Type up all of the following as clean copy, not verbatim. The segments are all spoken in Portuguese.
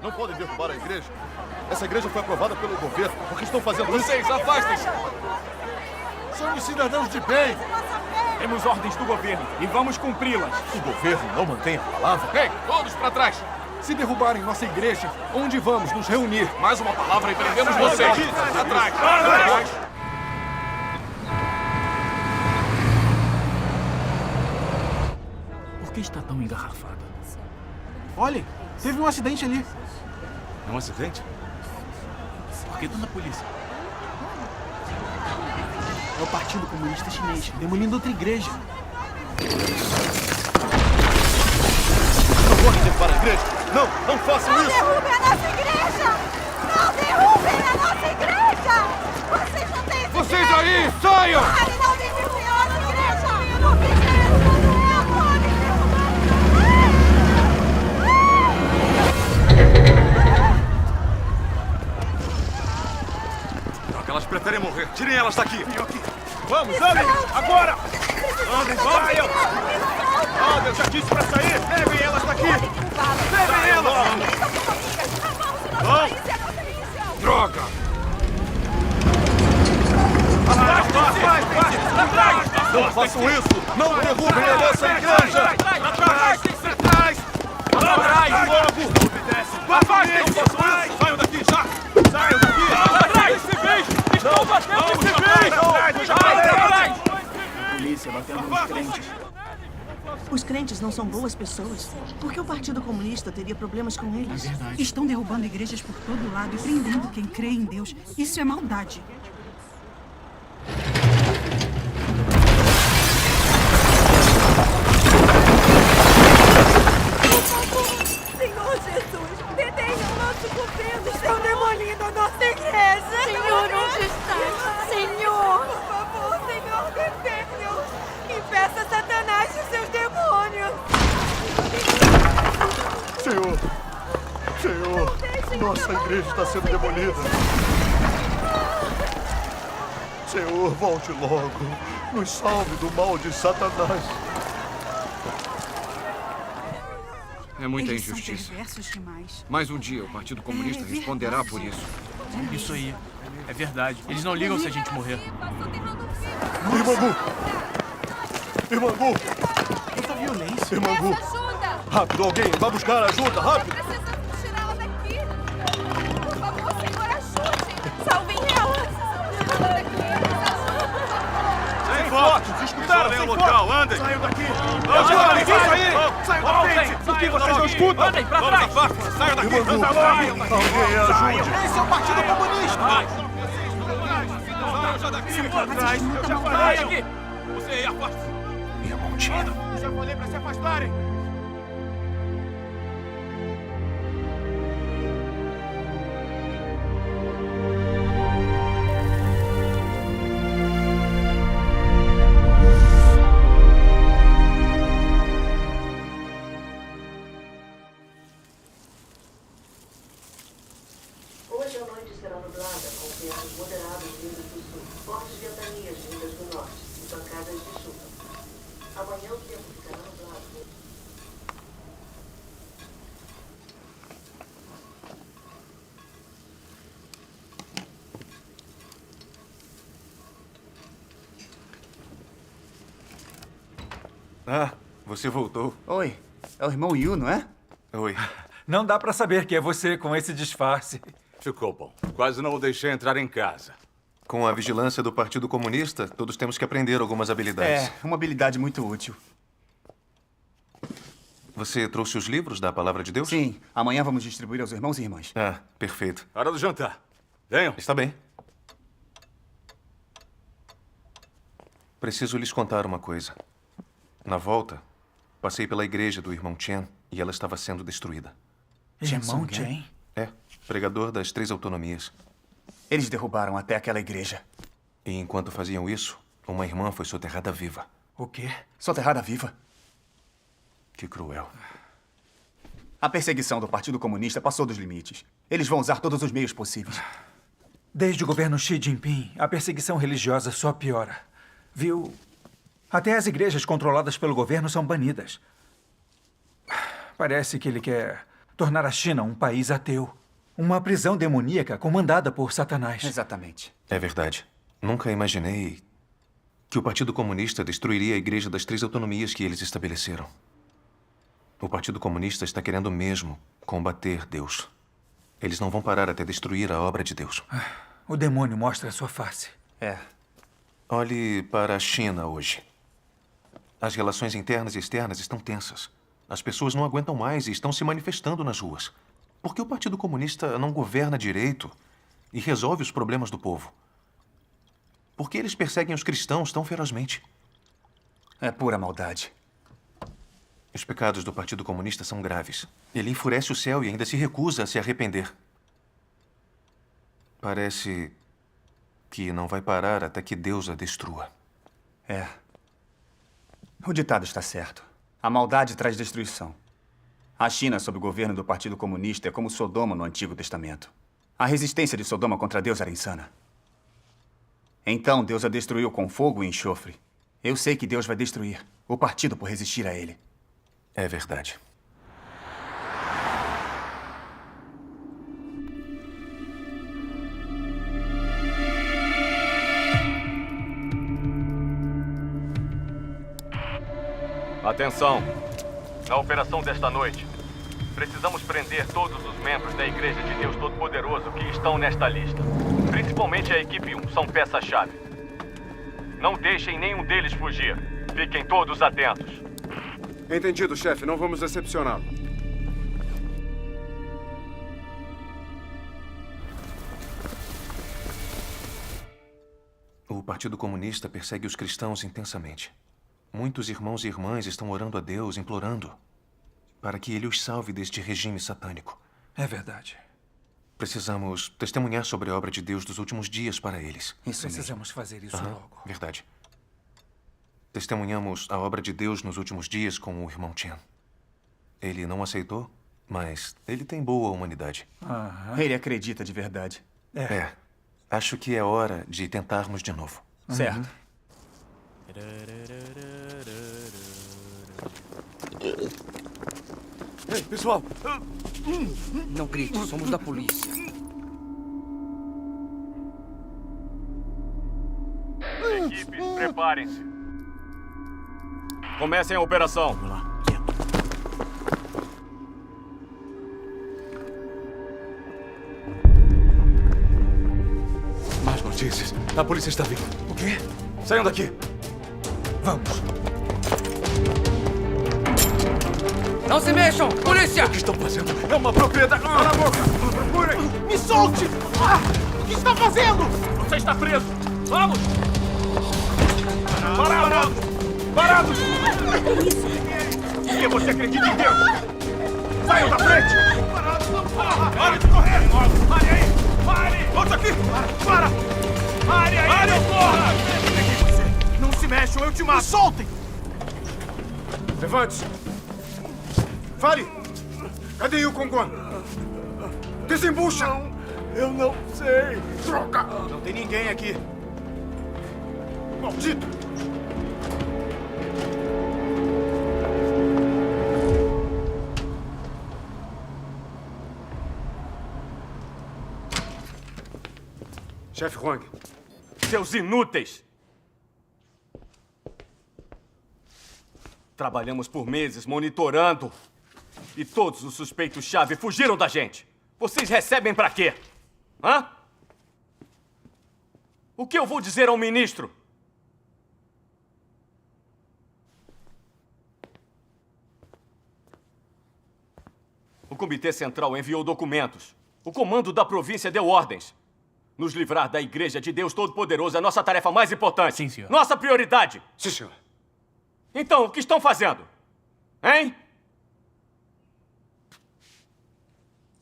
Não podem derrubar a igreja. Essa igreja foi aprovada pelo governo. Por que estão fazendo isso? Vocês, afastem-se! Somos cidadãos de bem. Temos ordens do governo e vamos cumpri-las. O governo não mantém a palavra. Ei, todos para trás! Se derrubarem nossa igreja, onde vamos nos reunir? Mais uma palavra e prendemos vocês! Atrás! Atrás! Por que está tão engarrafada? Olhem, teve um acidente ali. É um acidente? Por que tanta polícia? É o Partido Comunista Chinês, demolindo outra igreja. Não podem derrubar a igreja. Não, não façam Não isso. derrubem a nossa igreja! Não derrubem a nossa igreja! Vocês não têm esse Vocês direito! aí, saiam! Ele não me derrubem a nossa igreja! Eu não fiz isso! Não podem derrubar! Droga, elas preferem morrer. Tirem elas daqui. Vamos, andem! Agora! Andem, saiam! Andem, eu já disse para sair! Levem elas daqui! Levem elas! Vão! Droga! Atrás! Não façam isso. Não derrubem a nossa igreja. Atrás! Atrás! Atrás! Logo! Afastem! Não façam isso! Saiam daqui já! Saiam daqui! Atrás! Civis! Estão batendo em civis! Atrás! Polícia batendo nos crentes. Os crentes não são boas pessoas. Por que o Partido Comunista teria problemas com eles? É verdade. Estão derrubando igrejas por todo lado e prendendo quem crê em Deus. Isso é maldade. Senhor Jesus, detenham o nosso governo! Estão demolindo a nossa igreja! Senhor, onde está? Senhor! Por favor, Senhor, detenham! Impeça Satanás e seus demônios! Senhor, nossa igreja está sendo demolida. Senhor, volte logo. Nos salve do mal de Satanás. É muita Eles injustiça. são perversos demais. Mais um dia o Partido Comunista responderá por isso. Isso aí. É verdade. Eles não ligam se a gente morrer. Irmã Gu! Irmã Gu! Quanta violência. Irmã Gu! Ajuda! Rápido, alguém! Vá buscar ajuda, rápido! Precisamos tirá-la daqui! Por favor, Senhor, ajude! Salvem ela! Sem fotos! Escutaram? Sem local, andem! Saiam daqui! Saiam da frente! Por que vocês não escutam? Andem pra trás! Saiam daqui! Irmã Gu! Alguém ajude! Esse é o Partido Comunista. Saiam daqui! Atrás, muita maldade. Sai daqui! Você aí, afaste-se! Irmão Tino. Eu já falei pra se afastarem! Hoje a noite será nublada, com ventos moderados vindos do sul, fortes ventanias vindas do norte e pancadas de chuva. Amanhã o tempo ficará nublado. Ah, você voltou. Oi, é o irmão Yu, não é? Oi. Não dá pra saber que é você com esse disfarce. Ficou bom. Quase não o deixei entrar em casa. Com a vigilância do Partido Comunista, todos temos que aprender algumas habilidades. É, uma habilidade muito útil. Você trouxe os livros da Palavra de Deus? Sim, amanhã vamos distribuir aos irmãos e irmãs. Ah, perfeito. Hora do jantar. Venham. Está bem. Preciso lhes contar uma coisa. Na volta, passei pela igreja do irmão Chen e ela estava sendo destruída. Irmão Chen? É, pregador das 3 autonomias. Eles derrubaram até aquela igreja. E enquanto faziam isso, uma irmã foi soterrada viva. O quê? Soterrada viva. Que cruel. A perseguição do Partido Comunista passou dos limites. Eles vão usar todos os meios possíveis. Desde o governo Xi Jinping, a perseguição religiosa só piora. Viu? Até as igrejas controladas pelo governo são banidas. Parece que ele quer tornar a China um país ateu. Uma prisão demoníaca comandada por Satanás. Exatamente. É verdade. Nunca imaginei que o Partido Comunista destruiria a Igreja das 3 autonomias que eles estabeleceram. O Partido Comunista está querendo mesmo combater Deus. Eles não vão parar até destruir a obra de Deus. O demônio mostra a sua face. É. Olhe para a China hoje. As relações internas e externas estão tensas. As pessoas não aguentam mais e estão se manifestando nas ruas. Por que o Partido Comunista não governa direito e resolve os problemas do povo? Por que eles perseguem os cristãos tão ferozmente? É pura maldade. Os pecados do Partido Comunista são graves. Ele enfurece o céu e ainda se recusa a se arrepender. Parece que não vai parar até que Deus a destrua. É. O ditado está certo. A maldade traz destruição. A China, sob o governo do Partido Comunista, é como Sodoma no Antigo Testamento. A resistência de Sodoma contra Deus era insana. Então Deus a destruiu com fogo e enxofre. Eu sei que Deus vai destruir o partido por resistir a ele. É verdade. Atenção! Na operação desta noite, precisamos prender todos os membros da Igreja de Deus Todo-Poderoso que estão nesta lista. Principalmente a equipe 1, são peça-chave. Não deixem nenhum deles fugir. Fiquem todos atentos. Entendido, chefe. Não vamos decepcioná-lo. O Partido Comunista persegue os cristãos intensamente. Muitos irmãos e irmãs estão orando a Deus, implorando para que Ele os salve deste regime satânico. É verdade. Precisamos testemunhar sobre a obra de Deus dos últimos dias para eles. Precisamos fazer isso logo. Verdade. Testemunhamos a obra de Deus nos últimos dias com o irmão Chen. Ele não aceitou, mas ele tem boa humanidade. Ele acredita de verdade. É. Acho que é hora de tentarmos de novo. Certo. Ei, pessoal! Não grite, somos da polícia. Equipes, preparem-se. Comecem a operação. Vamos lá, quieto. Más notícias. A polícia está vindo. O quê? Saiam daqui. Vamos. Não se mexam! Polícia! O que estão fazendo? É uma propriedade. Cala a boca! Procurem! Me solte! O que está fazendo? Você está preso! Vamos! Parado! Parado! Por que você acredita em Deus? Saiam da frente! Parado, não para! Pare de correr! Pare aí! Pare! Volte aqui! Para! Pare aí! Pare ou corra! Não se mexam, eu te mato! Me soltem! Levante-se! Fale! Cadê o Konguan? Desembucha! Eu não sei! Droga! Não tem ninguém aqui. Maldito! Chefe Huang. Seus inúteis! Trabalhamos por meses monitorando e todos os suspeitos-chave fugiram da gente. Vocês recebem pra quê? Hã? O que eu vou dizer ao ministro? O Comitê Central enviou documentos. O comando da província deu ordens. Nos livrar da Igreja de Deus Todo-Poderoso é a nossa tarefa mais importante. Sim, senhor. Nossa prioridade. Sim, senhor. Então, o que estão fazendo? Hein?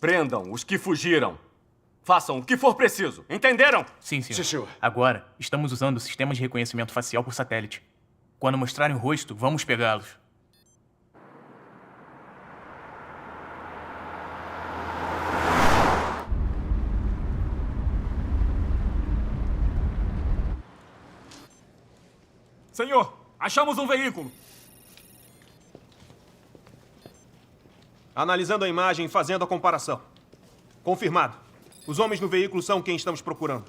Prendam os que fugiram. Façam o que for preciso. Entenderam? Sim, senhor. Sim, senhor. Agora, estamos usando o sistema de reconhecimento facial por satélite. Quando mostrarem o rosto, vamos pegá-los. Senhor, achamos um veículo. Analisando a imagem e fazendo a comparação. Confirmado. Os homens no veículo são quem estamos procurando.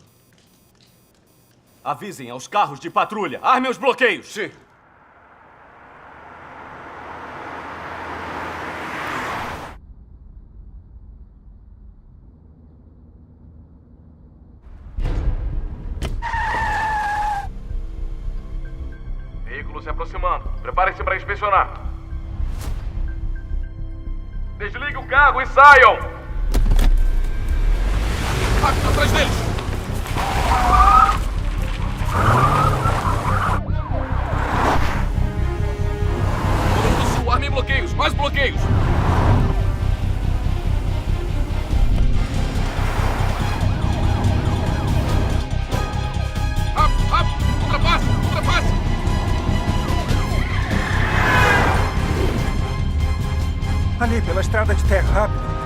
Avisem aos carros de patrulha. Armem os bloqueios. Sim. Veículo se aproximando. Preparem-se para inspecionar. Desligue o carro e saiam! Rápido, atrás deles! Todo do sul, armem bloqueios! Mais bloqueios! Rápido, rápido! Ultrapasse! Ultrapasse! Ali, pela estrada de terra, rápido.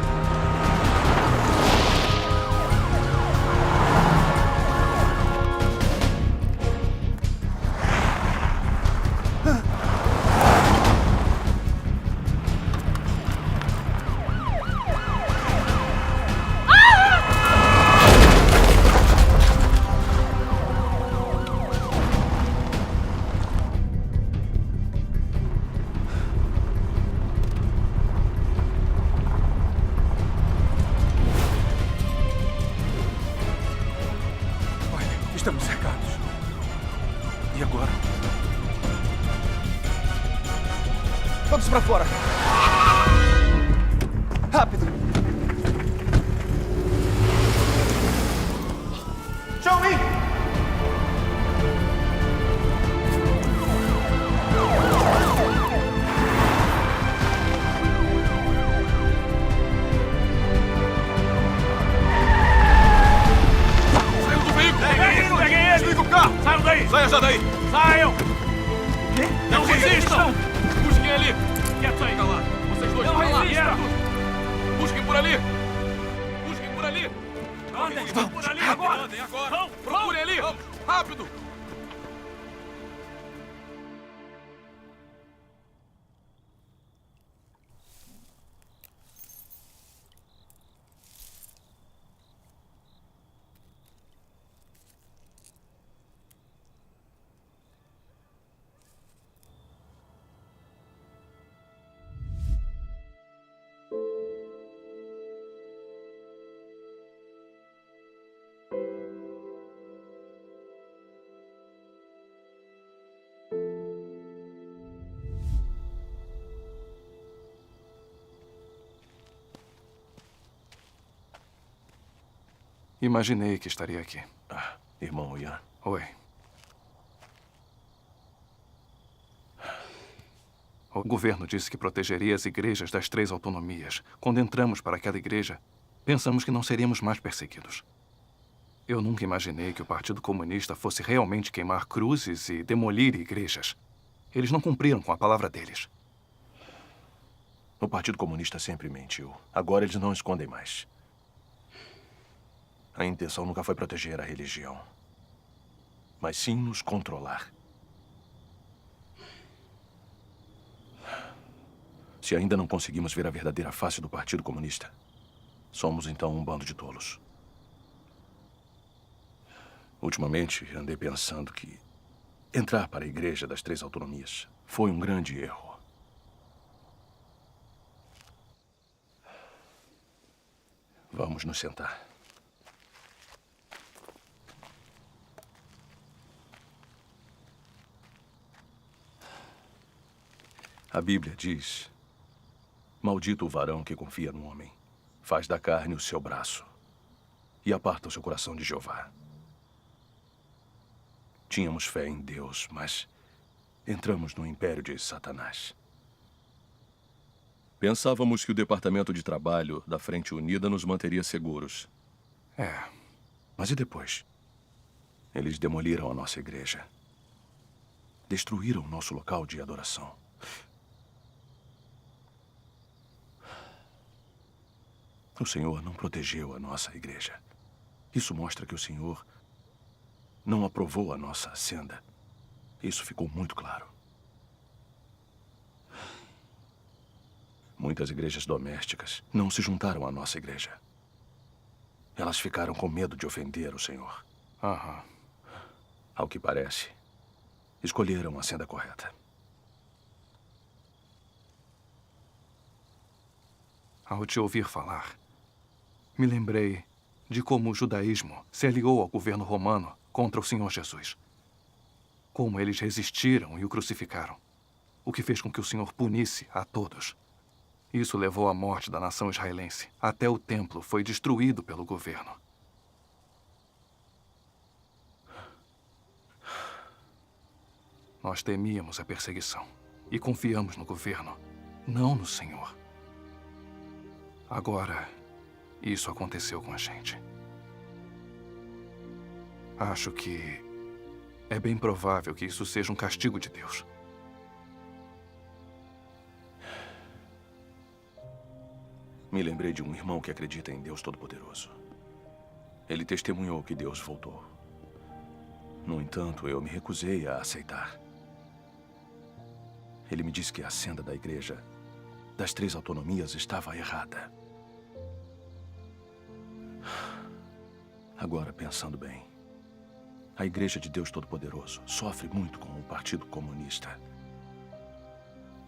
Estamos cercados. E agora? Vamos pra fora. Rápido. Xiaoming! Saiam daí! Saia já daí! Saiam! Não resistam! Busquem ali! Quietos aí! Lá. Vocês dois, não resistam! Busquem por ali! Busquem por ali! Andem por ali agora! Andem agora! Procurem ali! Rápido! Imaginei que estaria aqui. Irmão Ian. Oi. O governo disse que protegeria as igrejas das 3 autonomias. Quando entramos para aquela igreja, pensamos que não seríamos mais perseguidos. Eu nunca imaginei que o Partido Comunista fosse realmente queimar cruzes e demolir igrejas. Eles não cumpriram com a palavra deles. O Partido Comunista sempre mentiu. Agora eles não escondem mais. A intenção nunca foi proteger a religião, mas sim nos controlar. Se ainda não conseguimos ver a verdadeira face do Partido Comunista, somos então um bando de tolos. Ultimamente, andei pensando que entrar para a Igreja das 3 Autonomias foi um grande erro. Vamos nos sentar. A Bíblia diz: maldito o varão que confia no homem, faz da carne o seu braço e aparta o seu coração de Jeová. Tínhamos fé em Deus, mas entramos no império de Satanás. Pensávamos que o Departamento de Trabalho da Frente Unida nos manteria seguros. Mas e depois? Eles demoliram a nossa igreja. Destruíram o nosso local de adoração. O Senhor não protegeu a nossa igreja. Isso mostra que o Senhor não aprovou a nossa senda. Isso ficou muito claro. Muitas igrejas domésticas não se juntaram à nossa igreja. Elas ficaram com medo de ofender o Senhor. Aham. Ao que parece, escolheram a senda correta. Ao te ouvir falar, me lembrei de como o judaísmo se aliou ao governo romano contra o Senhor Jesus. Como eles resistiram e o crucificaram, o que fez com que o Senhor punisse a todos. Isso levou à morte da nação israelense. Até o templo foi destruído pelo governo. Nós temíamos a perseguição e confiamos no governo, não no Senhor. Agora, isso aconteceu com a gente. Acho que é bem provável que isso seja um castigo de Deus. Me lembrei de um irmão que acredita em Deus Todo-Poderoso. Ele testemunhou que Deus voltou. No entanto, eu me recusei a aceitar. Ele me disse que a senda da igreja das 3 autonomias estava errada. Agora, pensando bem, a Igreja de Deus Todo-Poderoso sofre muito com o Partido Comunista.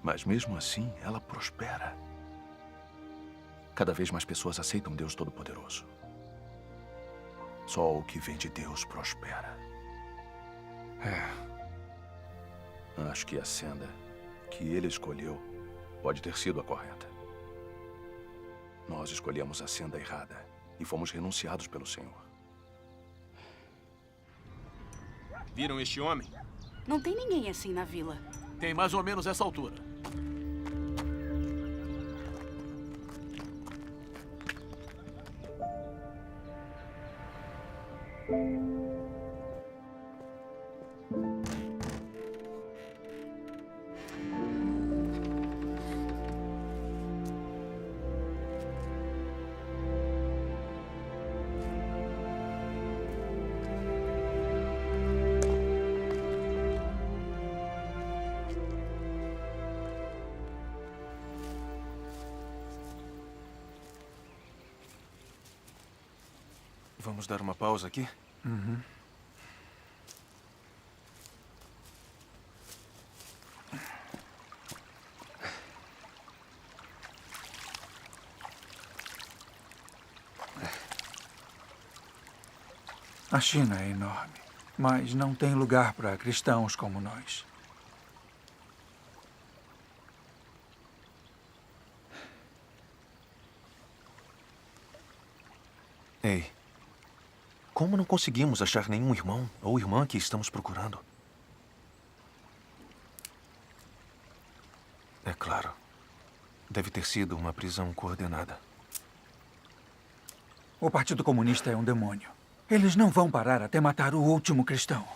Mas mesmo assim, ela prospera. Cada vez mais pessoas aceitam Deus Todo-Poderoso. Só o que vem de Deus prospera. Acho que a senda que ele escolheu pode ter sido a correta. Nós escolhemos a senda errada e fomos renunciados pelo Senhor. Viram este homem? Não tem ninguém assim na vila. Tem mais ou menos essa altura. Vamos dar uma pausa aqui? A China é enorme, mas não tem lugar para cristãos como nós. Ei, como não conseguimos achar nenhum irmão ou irmã que estamos procurando? É claro. Deve ter sido uma prisão coordenada. O Partido Comunista é um demônio. Eles não vão parar até matar o último cristão.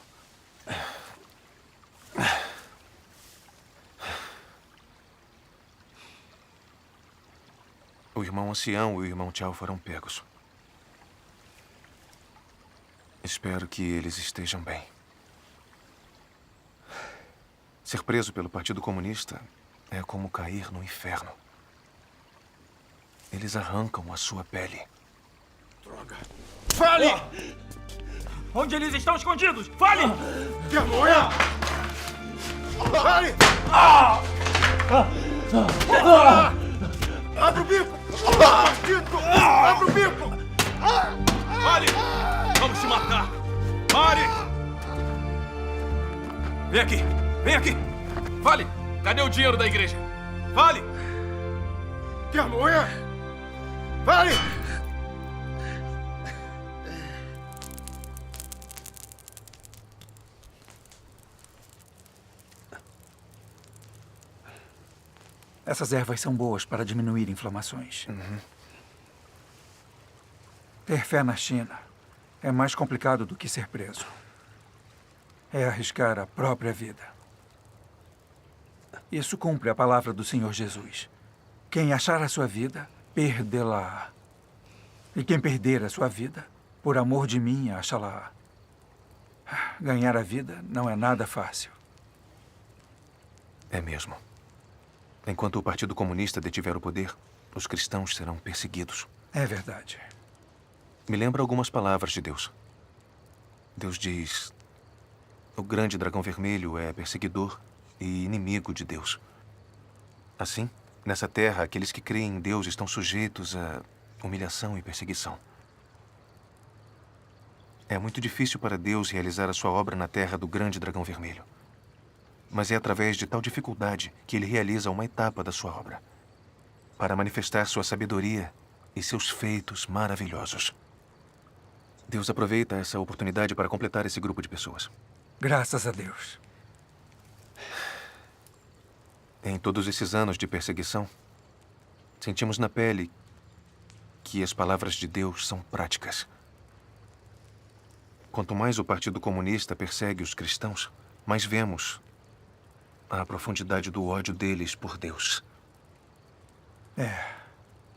O irmão ancião e o irmão Chao foram pegos. Espero que eles estejam bem. Ser preso pelo Partido Comunista é como cair no inferno. Eles arrancam a sua pele. Droga. Fale! Onde eles estão escondidos? Fale! Demônio! Fale! Abre o bico! Maldito! Abre o bico! Fale! Vamos se matar! Pare! Vem aqui! Vem aqui! Fale! Cadê o dinheiro da igreja? Fale! Demônio! Fale! Essas ervas são boas para diminuir inflamações. Ter fé na China é mais complicado do que ser preso. É arriscar a própria vida. Isso cumpre a palavra do Senhor Jesus. Quem achar a sua vida, perdê-la. E quem perder a sua vida, por amor de mim, achá-la. Ganhar a vida não é nada fácil. É mesmo. Enquanto o Partido Comunista detiver o poder, os cristãos serão perseguidos. É verdade. Me lembra algumas palavras de Deus. Deus diz: o grande dragão vermelho é perseguidor e inimigo de Deus. Assim, nessa terra, aqueles que creem em Deus estão sujeitos a humilhação e perseguição. É muito difícil para Deus realizar a sua obra na terra do grande dragão vermelho. Mas é através de tal dificuldade que ele realiza uma etapa da sua obra, para manifestar sua sabedoria e seus feitos maravilhosos. Deus aproveita essa oportunidade para completar esse grupo de pessoas. Graças a Deus. Em todos esses anos de perseguição, sentimos na pele que as palavras de Deus são práticas. Quanto mais o Partido Comunista persegue os cristãos, mais vemos a profundidade do ódio deles por Deus.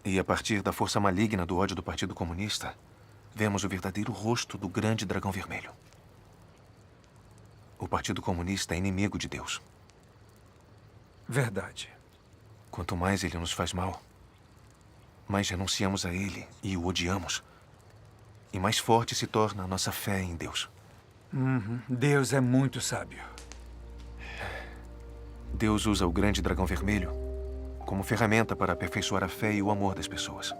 E a partir da força maligna do ódio do Partido Comunista, vemos o verdadeiro rosto do grande dragão vermelho. O Partido Comunista é inimigo de Deus. Verdade. Quanto mais ele nos faz mal, mais renunciamos a ele e o odiamos. E mais forte se torna a nossa fé em Deus. Deus é muito sábio. Deus usa o grande dragão vermelho como ferramenta para aperfeiçoar a fé e o amor das pessoas.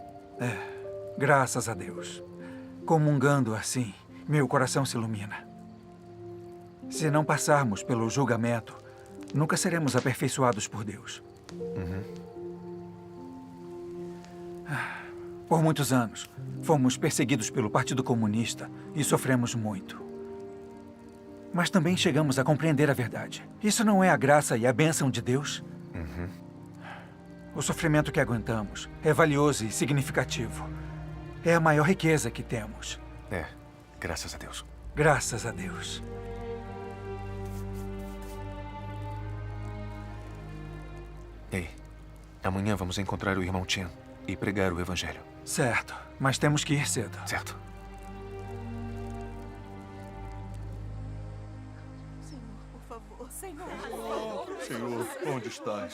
Graças a Deus. Comungando assim, meu coração se ilumina. Se não passarmos pelo julgamento, nunca seremos aperfeiçoados por Deus. Por muitos anos, fomos perseguidos pelo Partido Comunista e sofremos muito. Mas também chegamos a compreender a verdade. Isso não é a graça e a bênção de Deus? O sofrimento que aguentamos é valioso e significativo. É a maior riqueza que temos. Graças a Deus. Graças a Deus. Ei, amanhã vamos encontrar o irmão Chen e pregar o evangelho. Certo, mas temos que ir cedo. Certo. Senhor, onde estás?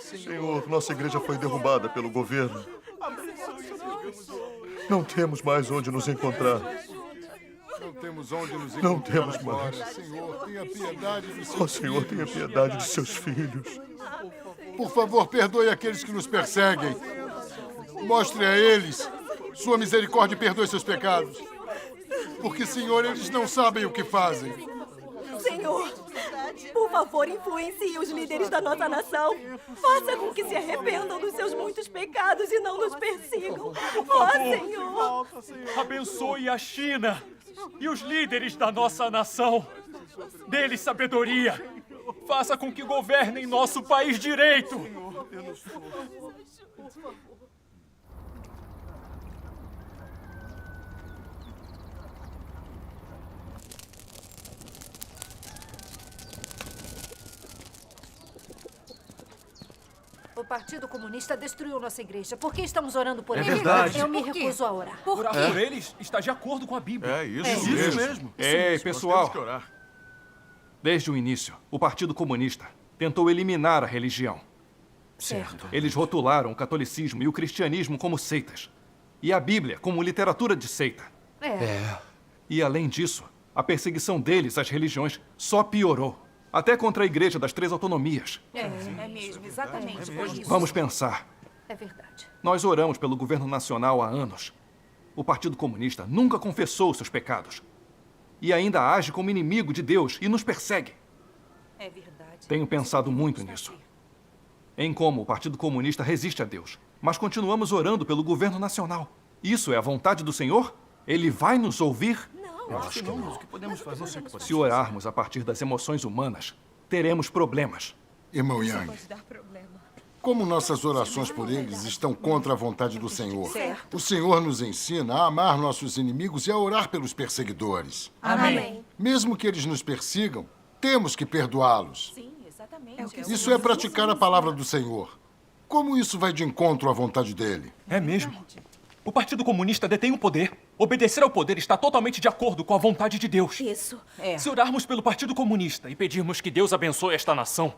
Senhor, nossa igreja foi derrubada pelo governo. Não temos mais onde nos encontrar. Não temos onde nos encontrar. Não temos agora. mais. Senhor, tenha piedade de seus Ó Senhor, tenha piedade de seus filhos. Por favor, perdoe aqueles que nos perseguem. Mostre a eles sua misericórdia e perdoe seus pecados. Porque, Senhor, eles não sabem o que fazem. Senhor, por favor, influencie os líderes da nossa nação. Faça com que se arrependam dos seus muitos pecados e não nos persigam. Ó, Senhor. Abençoe a China e os líderes da nossa nação. Dê-lhes sabedoria. Faça com que governem nosso país direito. O Partido Comunista destruiu nossa igreja. Por que estamos orando por É eles? verdade. Eu me Por quê? recuso a orar. Orar por eles está de acordo com a Bíblia. É isso mesmo. Ei, pessoal. Desde o início, o Partido Comunista tentou eliminar a religião. Certo. Eles rotularam o catolicismo e o cristianismo como seitas. E a Bíblia como literatura de seita. E além disso, a perseguição deles às religiões só piorou. Até contra a Igreja das Três Autonomias. É mesmo, exatamente por isso. Vamos pensar. É verdade. Nós oramos pelo governo nacional há anos. O Partido Comunista nunca confessou seus pecados. E ainda age como inimigo de Deus e nos persegue. É verdade. Tenho pensado muito nisso. Em como o Partido Comunista resiste a Deus. Mas continuamos orando pelo governo nacional. Isso é a vontade do Senhor? Ele vai nos ouvir? Eu acho que não. O que podemos fazer? Se orarmos a partir das emoções humanas, teremos problemas. Irmão Yang, como nossas orações por eles estão contra a vontade do Senhor, Certo. o Senhor nos ensina a amar nossos inimigos e a orar pelos perseguidores. Amém. Mesmo que eles nos persigam, temos que perdoá-los. Sim, exatamente. Isso é praticar a palavra do Senhor. Como isso vai de encontro à vontade dele? É mesmo. O Partido Comunista detém o poder. Obedecer ao poder está totalmente de acordo com a vontade de Deus. Isso. Se orarmos pelo Partido Comunista e pedirmos que Deus abençoe esta nação,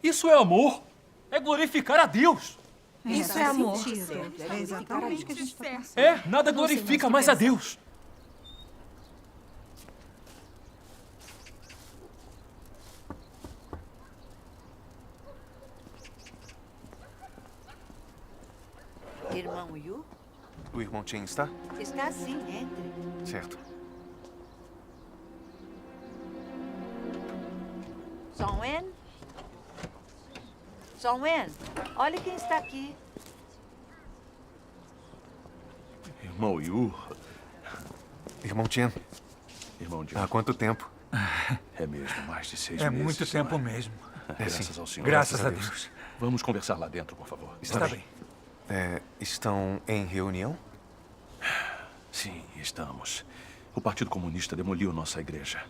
isso é amor. É glorificar a Deus. Isso é amor. É exatamente o que a gente está pensando. É, nada glorifica mais a Deus. Irmão Yu? O irmão Chen está? Está sim, entre. Certo. Song Wen? Song Wen, olha quem está aqui. Irmão Yu. Irmão Chen. Irmão Chen. Há quanto tempo? É mesmo, mais de 6 É meses. muito tempo mesmo. Graças ao Senhor. Graças a Deus. Vamos conversar lá dentro, por favor. Está bem. Estão em reunião? Sim, estamos. O Partido Comunista demoliu nossa igreja.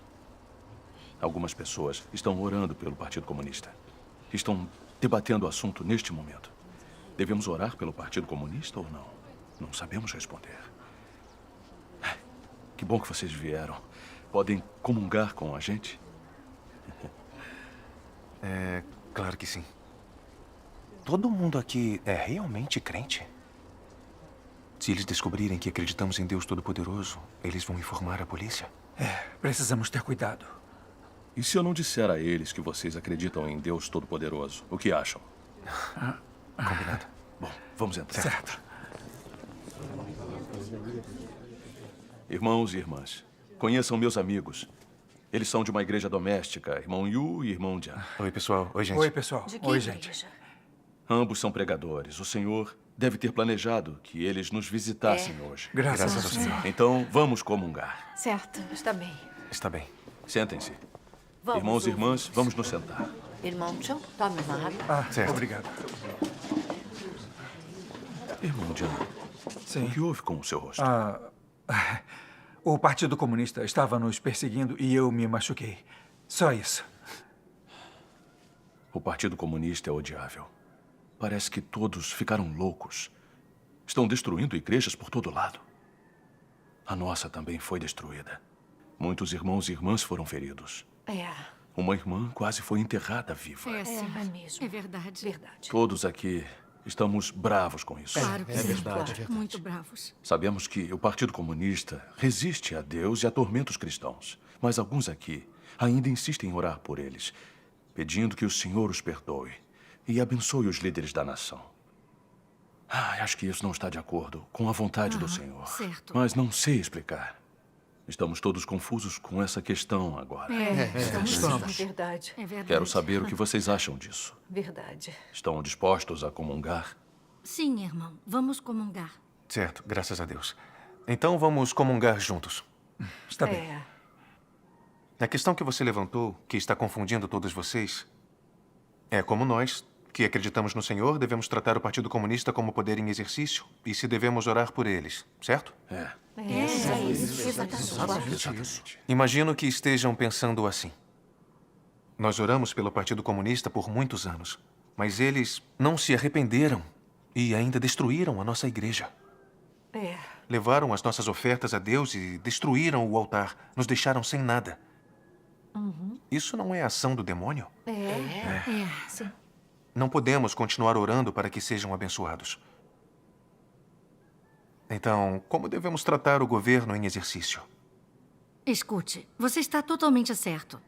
Algumas pessoas estão orando pelo Partido Comunista. Estão debatendo o assunto neste momento. Devemos orar pelo Partido Comunista ou não? Não sabemos responder. Que bom que vocês vieram. Podem comungar com a gente? Claro que sim. Todo mundo aqui é realmente crente? Se eles descobrirem que acreditamos em Deus Todo-Poderoso, eles vão informar a polícia? Precisamos ter cuidado. E se eu não disser a eles que vocês acreditam em Deus Todo-Poderoso, o que acham? Combinado. Bom, vamos entrar. Certo. Irmãos e irmãs, conheçam meus amigos. Eles são de uma igreja doméstica, irmão Yu e irmão Jian. Oi, pessoal. Oi, gente. Oi, pessoal. Oi, gente. Ambos são pregadores. O Senhor deve ter planejado que eles nos visitassem hoje. Graças ao Senhor. Então, vamos comungar. Certo. Está bem. Está bem. Sentem-se. Vamos, Irmãos e irmãs, vamos nos sentar. Irmão Chão, tome uma água. Certo. Obrigado. Irmão Jian, Sim. o que houve com o seu rosto? O Partido Comunista estava nos perseguindo e eu me machuquei. Só isso. O Partido Comunista é odiável. Parece que todos ficaram loucos. Estão destruindo igrejas por todo lado. A nossa também foi destruída. Muitos irmãos e irmãs foram feridos. Uma irmã quase foi enterrada viva. É mesmo. É verdade. Verdade. Todos aqui estamos bravos com isso. Claro que sim. verdade. Claro. Muito bravos. Sabemos que o Partido Comunista resiste a Deus e atormenta os cristãos. Mas alguns aqui ainda insistem em orar por eles, pedindo que o Senhor os perdoe e abençoe os líderes da nação. Acho que isso não está de acordo com a vontade do Senhor. Certo. Mas não sei explicar. Estamos todos confusos com essa questão agora. Estamos. Verdade. É verdade. Quero saber o que vocês acham disso. Verdade. Estão dispostos a comungar? Sim, irmão. Vamos comungar. Certo, graças a Deus. Então vamos comungar juntos. Está bem. A questão que você levantou, que está confundindo todos vocês, é como nós, que acreditamos no Senhor, devemos tratar o Partido Comunista como poder em exercício e se devemos orar por eles, certo? Exatamente. Imagino que estejam pensando assim. Nós oramos pelo Partido Comunista por muitos anos, mas eles não se arrependeram e ainda destruíram a nossa igreja. Levaram as nossas ofertas a Deus e destruíram o altar, nos deixaram sem nada. Isso não é ação do demônio? Sim. Não podemos continuar orando para que sejam abençoados. Então, como devemos tratar o governo em exercício? Escute, você está totalmente certo.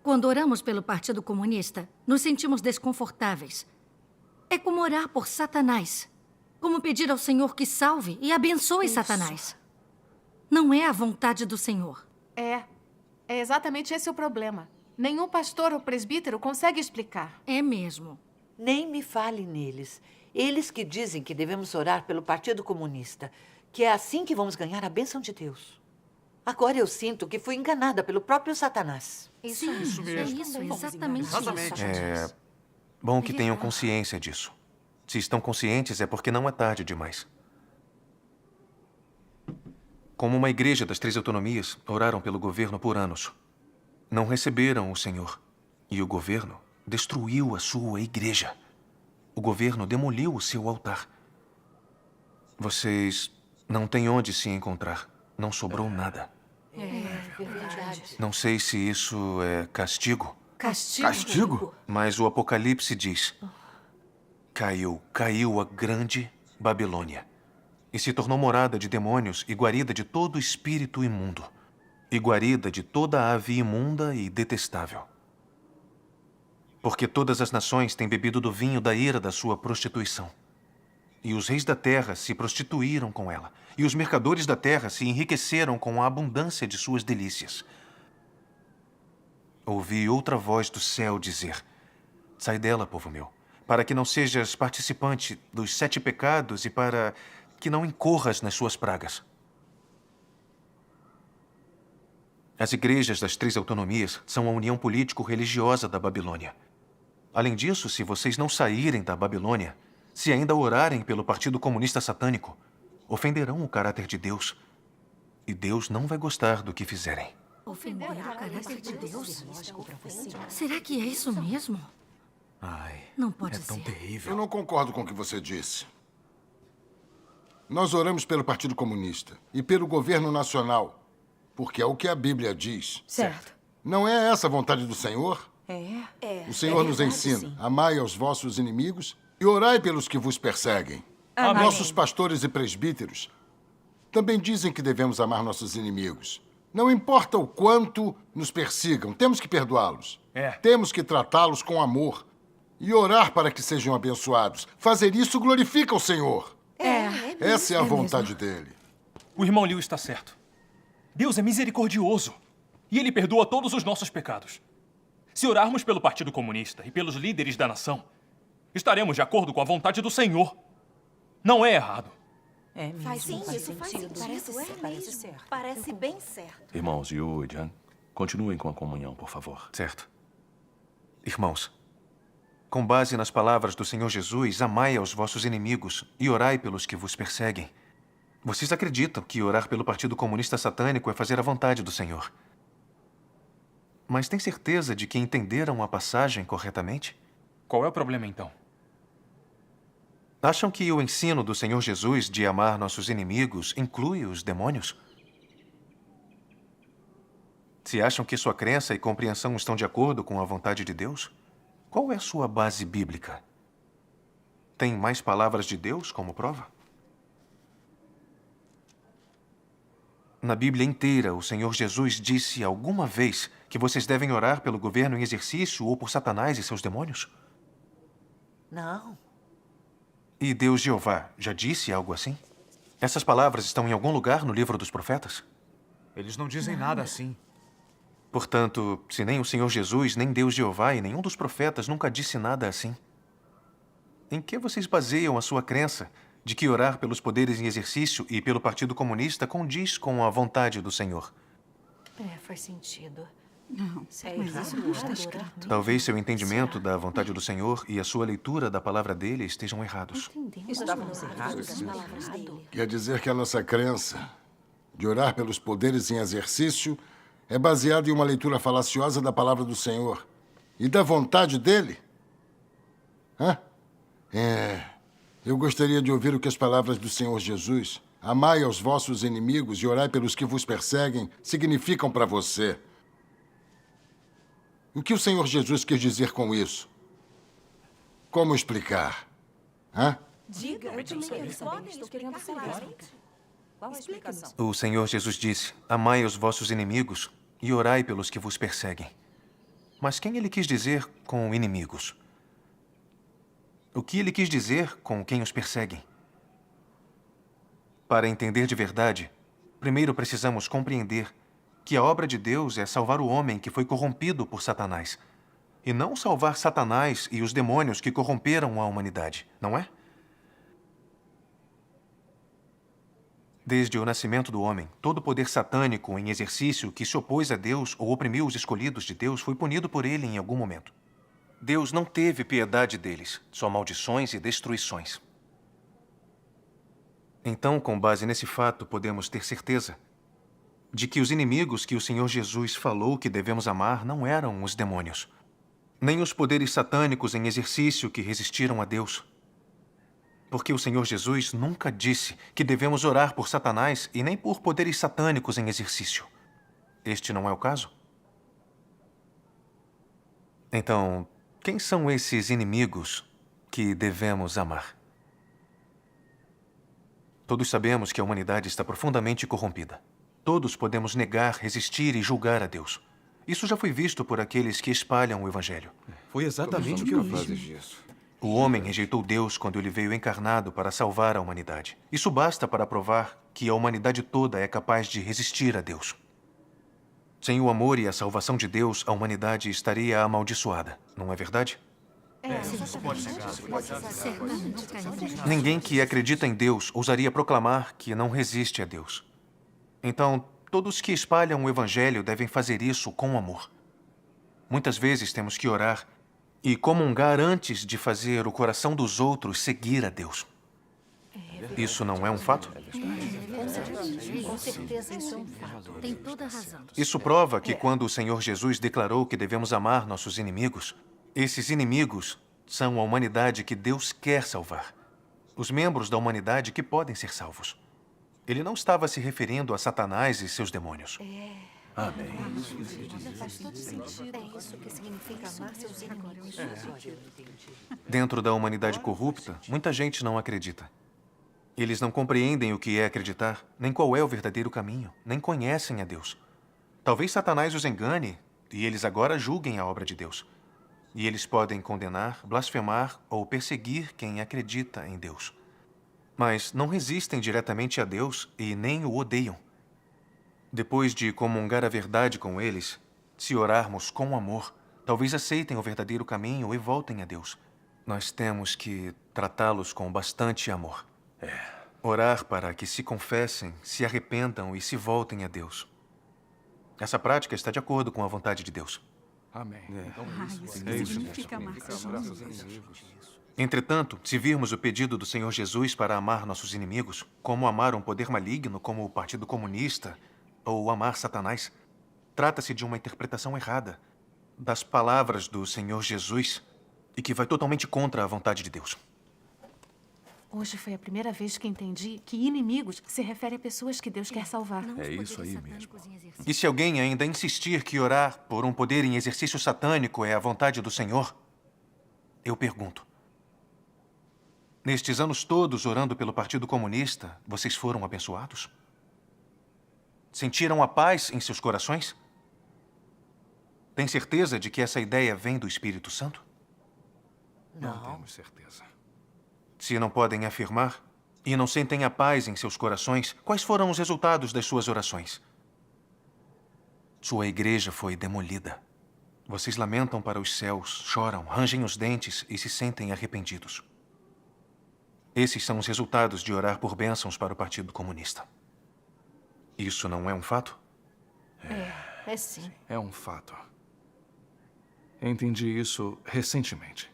Quando oramos pelo Partido Comunista, nos sentimos desconfortáveis. É como orar por Satanás. Como pedir ao Senhor que salve e abençoe Satanás. Não é a vontade do Senhor. É exatamente esse o problema. Nenhum pastor ou presbítero consegue explicar. É mesmo. Nem me fale neles. Eles que dizem que devemos orar pelo Partido Comunista, que é assim que vamos ganhar a bênção de Deus. Agora eu sinto que fui enganada pelo próprio Satanás. Sim, é isso, exatamente isso. É bom que tenham consciência disso. Se estão conscientes, é porque não é tarde demais. Como uma igreja das 3 autonomias, oraram pelo governo por anos. Não receberam o Senhor. E o governo destruiu a sua igreja. O governo demoliu o seu altar. Vocês não têm onde se encontrar. Não sobrou nada. É verdade. Não sei se isso é castigo. Castigo? Mas o Apocalipse diz: caiu a grande Babilônia e se tornou morada de demônios e guarida de todo espírito imundo e guarida de toda ave imunda e detestável. Porque todas as nações têm bebido do vinho da ira da sua prostituição. E os reis da terra se prostituíram com ela, e os mercadores da terra se enriqueceram com a abundância de suas delícias. Ouvi outra voz do céu dizer: sai dela, povo meu, para que não sejas participante dos 7 pecados e para que não incorras nas suas pragas. As igrejas das 3 autonomias são a união político-religiosa da Babilônia. Além disso, se vocês não saírem da Babilônia, se ainda orarem pelo Partido Comunista Satânico, ofenderão o caráter de Deus. E Deus não vai gostar do que fizerem. Ofender o caráter de Deus? Será que é isso mesmo? Ai, Não pode é tão ser. terrível. Eu não concordo com o que você disse. Nós oramos pelo Partido Comunista e pelo governo nacional, porque é o que a Bíblia diz. Certo. Não é essa a vontade do Senhor? É. O Senhor nos ensina: amai aos vossos inimigos e orai pelos que vos perseguem. Amém. Nossos pastores e presbíteros também dizem que devemos amar nossos inimigos. Não importa o quanto nos persigam, temos que perdoá-los. Temos que tratá-los com amor e orar para que sejam abençoados. Fazer isso glorifica o Senhor. Essa é a vontade dele. O irmão Liu está certo. Deus é misericordioso e ele perdoa todos os nossos pecados. Se orarmos pelo Partido Comunista e pelos líderes da nação, estaremos de acordo com a vontade do Senhor. Não é errado. Sim, isso faz sentido. Parece certo. Parece bem certo. Irmãos Yu e Jan, continuem com a comunhão, por favor. Certo. Irmãos, com base nas palavras do Senhor Jesus, amai aos vossos inimigos e orai pelos que vos perseguem. Vocês acreditam que orar pelo Partido Comunista Satânico é fazer a vontade do Senhor. Mas tem certeza de que entenderam a passagem corretamente? Qual é o problema, então? Acham que o ensino do Senhor Jesus de amar nossos inimigos inclui os demônios? Se acham que sua crença e compreensão estão de acordo com a vontade de Deus, qual é sua base bíblica? Tem mais palavras de Deus como prova? Na Bíblia inteira, o Senhor Jesus disse alguma vez que vocês devem orar pelo governo em exercício ou por Satanás e seus demônios? Não. E Deus Jeová já disse algo assim? Essas palavras estão em algum lugar no livro dos profetas? Eles não dizem nada assim. Portanto, se nem o Senhor Jesus, nem Deus Jeová e nenhum dos profetas nunca disse nada assim, em que vocês baseiam a sua crença de que orar pelos poderes em exercício e pelo Partido Comunista condiz com a vontade do Senhor? Faz sentido. Não, Mas isso não está escrito. Talvez seu entendimento da vontade do Senhor e a sua leitura da palavra dele estejam errados. Estávamos errados. Quer dizer que a nossa crença de orar pelos poderes em exercício é baseada em uma leitura falaciosa da palavra do Senhor e da vontade dele? Eu gostaria de ouvir o que as palavras do Senhor Jesus, amai aos vossos inimigos e orai pelos que vos perseguem, significam para você. O que o Senhor Jesus quis dizer com isso? Como explicar? Diga, eu também quero saber. Estou querendo saber. Qual a explicação? O Senhor Jesus disse: amai os vossos inimigos e orai pelos que vos perseguem. Mas quem ele quis dizer com inimigos? O que ele quis dizer com quem os perseguem? Para entender de verdade, primeiro precisamos compreender que a obra de Deus é salvar o homem que foi corrompido por Satanás, e não salvar Satanás e os demônios que corromperam a humanidade, não é? Desde o nascimento do homem, todo poder satânico em exercício que se opôs a Deus ou oprimiu os escolhidos de Deus foi punido por ele em algum momento. Deus não teve piedade deles, só maldições e destruições. Então, com base nesse fato, podemos ter certeza de que os inimigos que o Senhor Jesus falou que devemos amar não eram os demônios, nem os poderes satânicos em exercício que resistiram a Deus. Porque o Senhor Jesus nunca disse que devemos orar por Satanás e nem por poderes satânicos em exercício. Este não é o caso? Então, quem são esses inimigos que devemos amar? Todos sabemos que a humanidade está profundamente corrompida. Todos podemos negar, resistir e julgar a Deus. Isso já foi visto por aqueles que espalham o Evangelho. Foi exatamente o que eu fiz. O homem rejeitou Deus quando ele veio encarnado para salvar a humanidade. Isso basta para provar que a humanidade toda é capaz de resistir a Deus. Sem o amor e a salvação de Deus, a humanidade estaria amaldiçoada. Não é verdade? Ninguém que acredita em Deus ousaria proclamar que não resiste a Deus. Então, todos que espalham o Evangelho devem fazer isso com amor. Muitas vezes temos que orar e comungar antes de fazer o coração dos outros seguir a Deus. Isso não é um fato? Com certeza isso é um fato. Tem toda a razão. Isso prova que quando o Senhor Jesus declarou que devemos amar nossos inimigos, esses inimigos são a humanidade que Deus quer salvar. Os membros da humanidade que podem ser salvos. Ele não estava se referindo a Satanás e seus demônios. Amém. Faz todo sentido. É isso que significa amar seus inimigos. Dentro da humanidade corrupta, muita gente não acredita. Eles não compreendem o que é acreditar, nem qual é o verdadeiro caminho, nem conhecem a Deus. Talvez Satanás os engane e eles agora julguem a obra de Deus. E eles podem condenar, blasfemar ou perseguir quem acredita em Deus. Mas não resistem diretamente a Deus e nem o odeiam. Depois de comungar a verdade com eles, se orarmos com amor, talvez aceitem o verdadeiro caminho e voltem a Deus. Nós temos que tratá-los com bastante amor. Orar para que se confessem, se arrependam e se voltem a Deus. Essa prática está de acordo com a vontade de Deus. Amém. Isso significa amar seus inimigos. Entretanto, se virmos o pedido do Senhor Jesus para amar nossos inimigos, como amar um poder maligno como o Partido Comunista ou amar Satanás, trata-se de uma interpretação errada das palavras do Senhor Jesus e que vai totalmente contra a vontade de Deus. Hoje foi a primeira vez que entendi que inimigos se refere a pessoas que Deus quer salvar. É isso aí mesmo. E se alguém ainda insistir que orar por um poder em exercício satânico é a vontade do Senhor, eu pergunto: nestes anos todos orando pelo Partido Comunista, vocês foram abençoados? Sentiram a paz em seus corações? Tem certeza de que essa ideia vem do Espírito Santo? Não temos certeza. Se não podem afirmar e não sentem a paz em seus corações, quais foram os resultados das suas orações? Sua igreja foi demolida. Vocês lamentam para os céus, choram, rangem os dentes e se sentem arrependidos. Esses são os resultados de orar por bênçãos para o Partido Comunista. Isso não é um fato? É sim. É um fato. Entendi isso recentemente.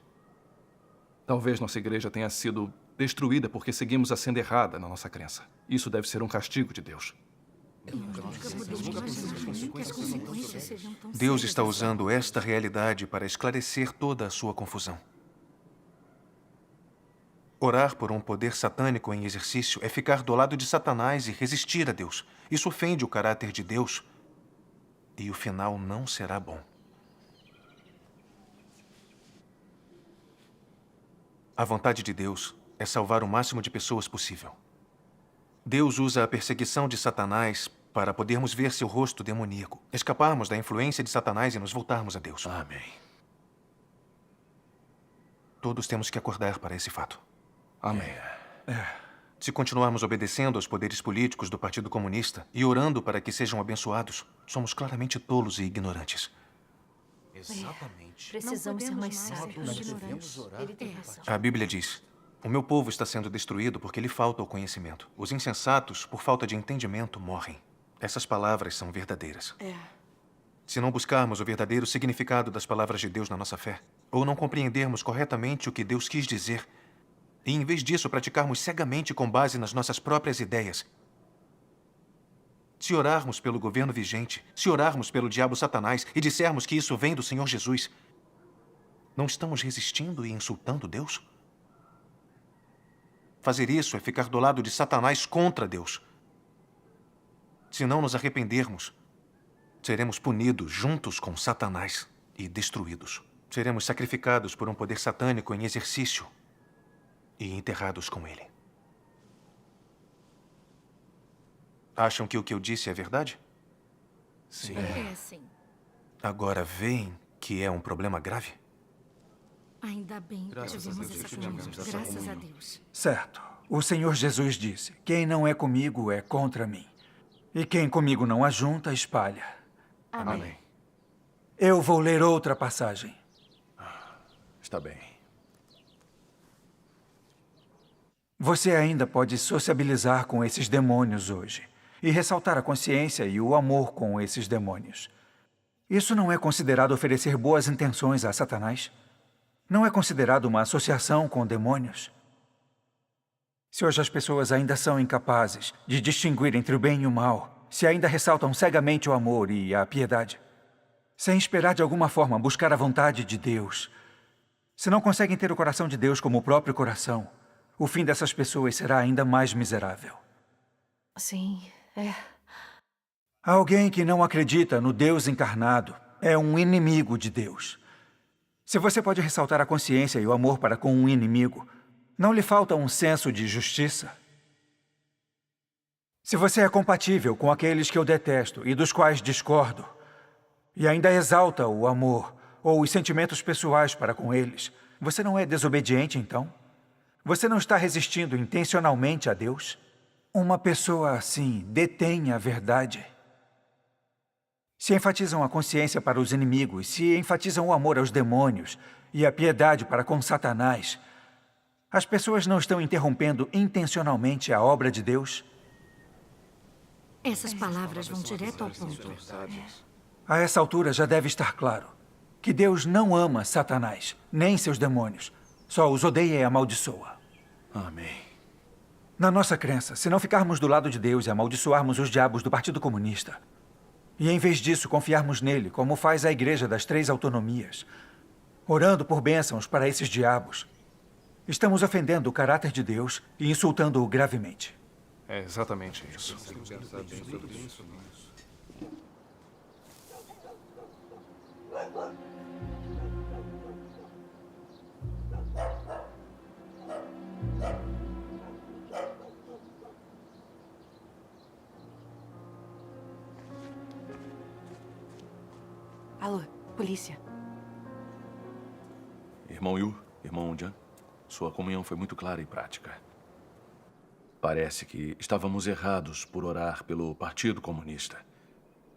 Talvez nossa igreja tenha sido destruída porque seguimos a senda errada na nossa crença. Isso deve ser um castigo de Deus. Deus está usando esta realidade para esclarecer toda a sua confusão. Orar por um poder satânico em exercício é ficar do lado de Satanás e resistir a Deus. Isso ofende o caráter de Deus e o final não será bom. A vontade de Deus é salvar o máximo de pessoas possível. Deus usa a perseguição de Satanás para podermos ver seu rosto demoníaco, escaparmos da influência de Satanás e nos voltarmos a Deus. Amém. Todos temos que acordar para esse fato. Amém. Se continuarmos obedecendo aos poderes políticos do Partido Comunista e orando para que sejam abençoados, somos claramente tolos e ignorantes. Exatamente. Precisamos ser mais sábios. Ele tem razão. A Bíblia diz: o meu povo está sendo destruído porque lhe falta o conhecimento. Os insensatos, por falta de entendimento, morrem. Essas palavras são verdadeiras. Se não buscarmos o verdadeiro significado das palavras de Deus na nossa fé, ou não compreendermos corretamente o que Deus quis dizer, e em vez disso praticarmos cegamente com base nas nossas próprias ideias, se orarmos pelo governo vigente, se orarmos pelo diabo Satanás e dissermos que isso vem do Senhor Jesus, não estamos resistindo e insultando Deus? Fazer isso é ficar do lado de Satanás contra Deus. Se não nos arrependermos, seremos punidos juntos com Satanás e destruídos. Seremos sacrificados por um poder satânico em exercício e enterrados com ele. Acham que o que eu disse é verdade? Sim. É, sim. Agora veem que é um problema grave? Ainda bem que tivemos essa comunhão. Graças a Deus. Certo. O Senhor Jesus disse: quem não é comigo é contra mim. E quem comigo não ajunta, espalha. Amém. Eu vou ler outra passagem. Está bem. Você ainda pode sociabilizar com esses demônios hoje e ressaltar a consciência e o amor com esses demônios. Isso não é considerado oferecer boas intenções a Satanás? Não é considerado uma associação com demônios? Se hoje as pessoas ainda são incapazes de distinguir entre o bem e o mal, se ainda ressaltam cegamente o amor e a piedade, sem esperar de alguma forma buscar a vontade de Deus, se não conseguem ter o coração de Deus como o próprio coração, o fim dessas pessoas será ainda mais miserável. Sim, é. Alguém que não acredita no Deus encarnado é um inimigo de Deus. Se você pode ressaltar a consciência e o amor para com um inimigo, não lhe falta um senso de justiça? Se você é compatível com aqueles que eu detesto e dos quais discordo, e ainda exalta o amor ou os sentimentos pessoais para com eles, você não é desobediente, então? Você não está resistindo intencionalmente a Deus? Uma pessoa assim detém a verdade. Se enfatizam a consciência para os inimigos, se enfatizam o amor aos demônios e a piedade para com Satanás, as pessoas não estão interrompendo intencionalmente a obra de Deus? Essas palavras vão direto ao ponto. A essa altura já deve estar claro que Deus não ama Satanás, nem seus demônios. Só os odeia e amaldiçoa. Amém. Na nossa crença, se não ficarmos do lado de Deus e amaldiçoarmos os diabos do Partido Comunista, e em vez disso confiarmos nele, como faz a Igreja das Três Autonomias, orando por bênçãos para esses diabos, estamos ofendendo o caráter de Deus e insultando-o gravemente. É exatamente isso. Alô, polícia. Irmão Yu, irmão Jan, sua comunhão foi muito clara e prática. Parece que estávamos errados por orar pelo Partido Comunista.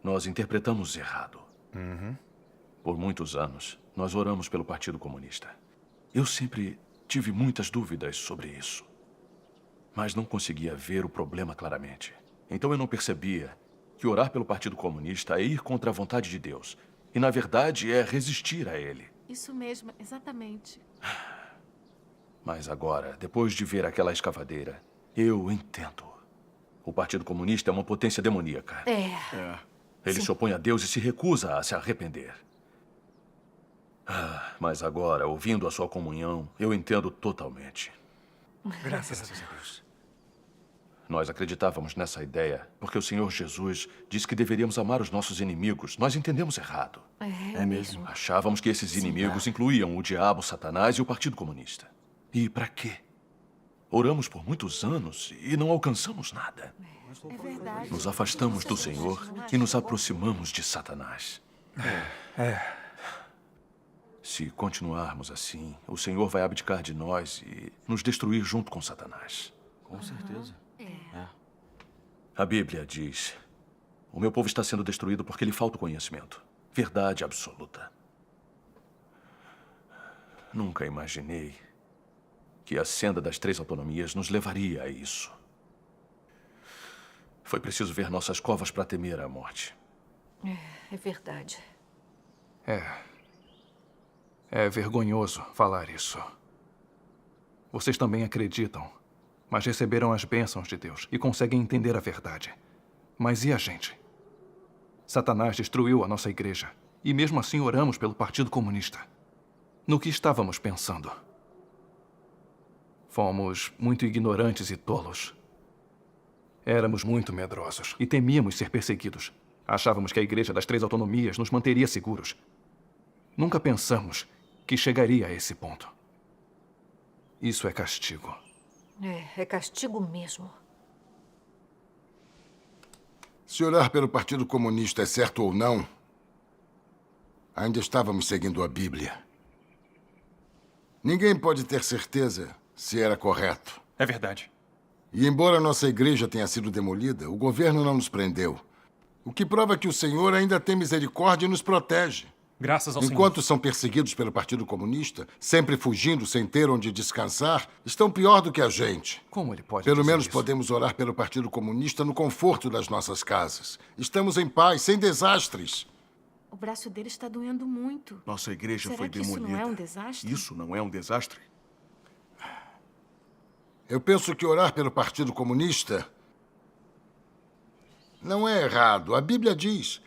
Nós interpretamos errado. Por muitos anos, nós oramos pelo Partido Comunista. Eu sempre tive muitas dúvidas sobre isso. Mas não conseguia ver o problema claramente. Então eu não percebia que orar pelo Partido Comunista é ir contra a vontade de Deus. E, na verdade, é resistir a ele. Isso mesmo, exatamente. Mas agora, depois de ver aquela escavadeira, eu entendo. O Partido Comunista é uma potência demoníaca. Ele se opõe a Deus e se recusa a se arrepender. Mas agora, ouvindo a sua comunhão, eu entendo totalmente. Graças a Deus. Nós acreditávamos nessa ideia porque o Senhor Jesus disse que deveríamos amar os nossos inimigos. Nós entendemos errado. É mesmo. Achávamos que esses inimigos incluíam o diabo, Satanás e o Partido Comunista. E para quê? Oramos por muitos anos e não alcançamos nada. É verdade. Nos afastamos do Senhor e nos aproximamos de Satanás. Se continuarmos assim, o Senhor vai abdicar de nós e nos destruir junto com Satanás. Com certeza. A Bíblia diz: o meu povo está sendo destruído porque lhe falta o conhecimento. Verdade absoluta. Nunca imaginei que a senda das três autonomias nos levaria a isso. Foi preciso ver nossas covas para temer a morte. É verdade. É vergonhoso falar isso. Vocês também acreditam, mas receberam as bênçãos de Deus e conseguem entender a verdade. Mas e a gente? Satanás destruiu a nossa igreja e mesmo assim oramos pelo Partido Comunista. No que estávamos pensando? Fomos muito ignorantes e tolos. Éramos muito medrosos e temíamos ser perseguidos. Achávamos que a Igreja das Três Autonomias nos manteria seguros. Nunca pensamos que chegaria a esse ponto. Isso é castigo. É castigo mesmo. Se orar pelo Partido Comunista é certo ou não, ainda estávamos seguindo a Bíblia. Ninguém pode ter certeza se era correto. É verdade. E embora nossa igreja tenha sido demolida, o governo não nos prendeu. O que prova que o Senhor ainda tem misericórdia e nos protege. Graças ao Senhor. Enquanto são perseguidos pelo Partido Comunista, sempre fugindo sem ter onde descansar, estão pior do que a gente. Como ele pode Pelo dizer menos isso? podemos orar pelo Partido Comunista no conforto das nossas casas. Estamos em paz, sem desastres. O braço dele está doendo muito. Nossa igreja Será foi que isso demolida. não é um desastre? Isso não é um desastre? Eu penso que orar pelo Partido Comunista não é errado. A Bíblia diz: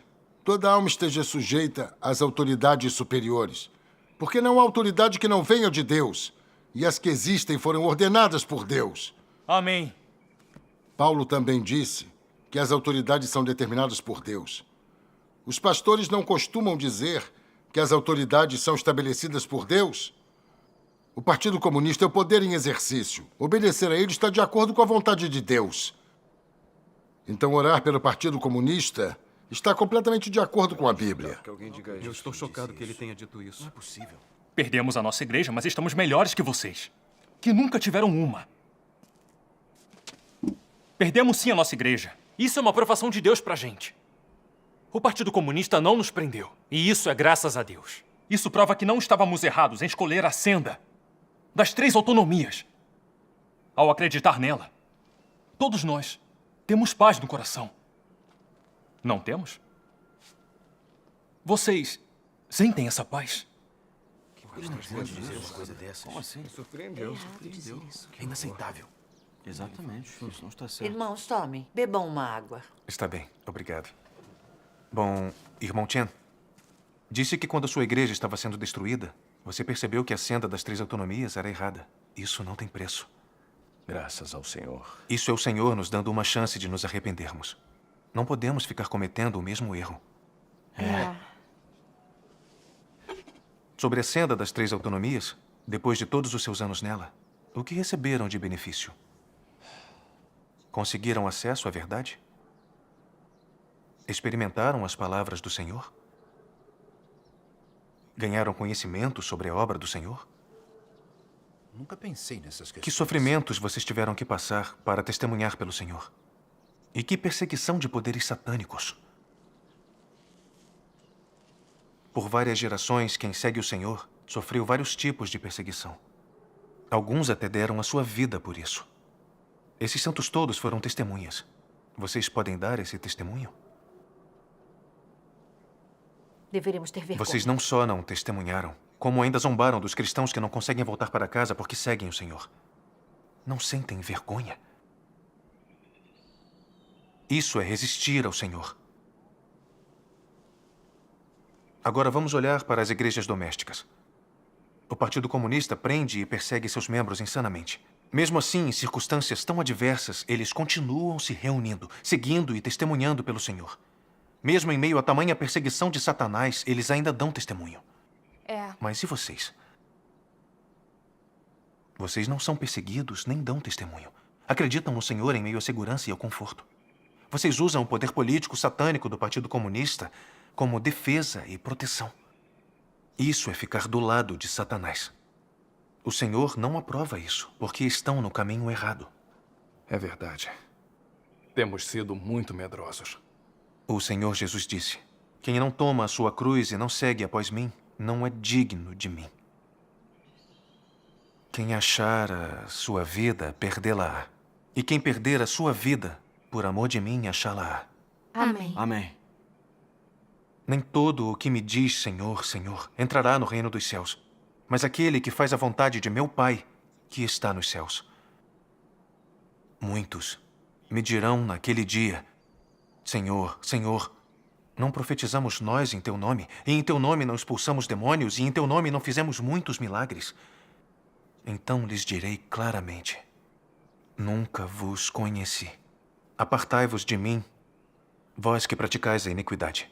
toda alma esteja sujeita às autoridades superiores. Porque não há autoridade que não venha de Deus. E as que existem foram ordenadas por Deus. Amém. Paulo também disse que as autoridades são determinadas por Deus. Os pastores não costumam dizer que as autoridades são estabelecidas por Deus? O Partido Comunista é o poder em exercício. Obedecer a ele está de acordo com a vontade de Deus. Então, orar pelo Partido Comunista está completamente de acordo com a Bíblia. Eu estou chocado que ele tenha dito isso. Não é possível. Perdemos a nossa igreja, mas estamos melhores que vocês, que nunca tiveram uma. Perdemos sim a nossa igreja. Isso é uma aprovação de Deus pra gente. O Partido Comunista não nos prendeu. E isso é graças a Deus. Isso prova que não estávamos errados em escolher a senda das três autonomias. Ao acreditar nela, todos nós temos paz no coração. Não temos? Vocês sentem essa paz? Como assim? Surpreendeu. É inaceitável. Exatamente. Isso não está certo. Irmãos, tomem. Bebam uma água. Está bem, obrigado. Bom, irmão Chen, disse que quando a sua igreja estava sendo destruída, você percebeu que a senda das três autonomias era errada. Isso não tem preço. Graças ao Senhor. Isso é o Senhor nos dando uma chance de nos arrependermos. Não podemos ficar cometendo o mesmo erro. Sobre a senda das três autonomias, depois de todos os seus anos nela, o que receberam de benefício? Conseguiram acesso à verdade? Experimentaram as palavras do Senhor? Ganharam conhecimento sobre a obra do Senhor? Nunca pensei nessas questões. Que sofrimentos vocês tiveram que passar para testemunhar pelo Senhor? E que perseguição de poderes satânicos? Por várias gerações, quem segue o Senhor sofreu vários tipos de perseguição. Alguns até deram a sua vida por isso. Esses santos todos foram testemunhas. Vocês podem dar esse testemunho? Deveríamos ter vergonha. Vocês não só não testemunharam, como ainda zombaram dos cristãos que não conseguem voltar para casa porque seguem o Senhor. Não sentem vergonha? Isso é resistir ao Senhor. Agora vamos olhar para as igrejas domésticas. O Partido Comunista prende e persegue seus membros insanamente. Mesmo assim, em circunstâncias tão adversas, eles continuam se reunindo, seguindo e testemunhando pelo Senhor. Mesmo em meio a tamanha perseguição de Satanás, eles ainda dão testemunho. Mas e vocês? Vocês não são perseguidos nem dão testemunho. Acreditam no Senhor em meio à segurança e ao conforto. Vocês usam o poder político satânico do Partido Comunista como defesa e proteção. Isso é ficar do lado de Satanás. O Senhor não aprova isso, porque estão no caminho errado. É verdade. Temos sido muito medrosos. O Senhor Jesus disse: quem não toma a sua cruz e não segue após mim, não é digno de mim. Quem achar a sua vida, perdê-la-á. E quem perder a sua vida, por amor de mim, achá-la-á. Amém. Amém. Nem todo o que me diz Senhor, Senhor, entrará no reino dos céus, mas aquele que faz a vontade de meu Pai, que está nos céus. Muitos me dirão naquele dia: Senhor, Senhor, não profetizamos nós em Teu nome, e em Teu nome não expulsamos demônios, e em Teu nome não fizemos muitos milagres? Então lhes direi claramente: nunca vos conheci. Apartai-vos de mim, vós que praticais a iniquidade.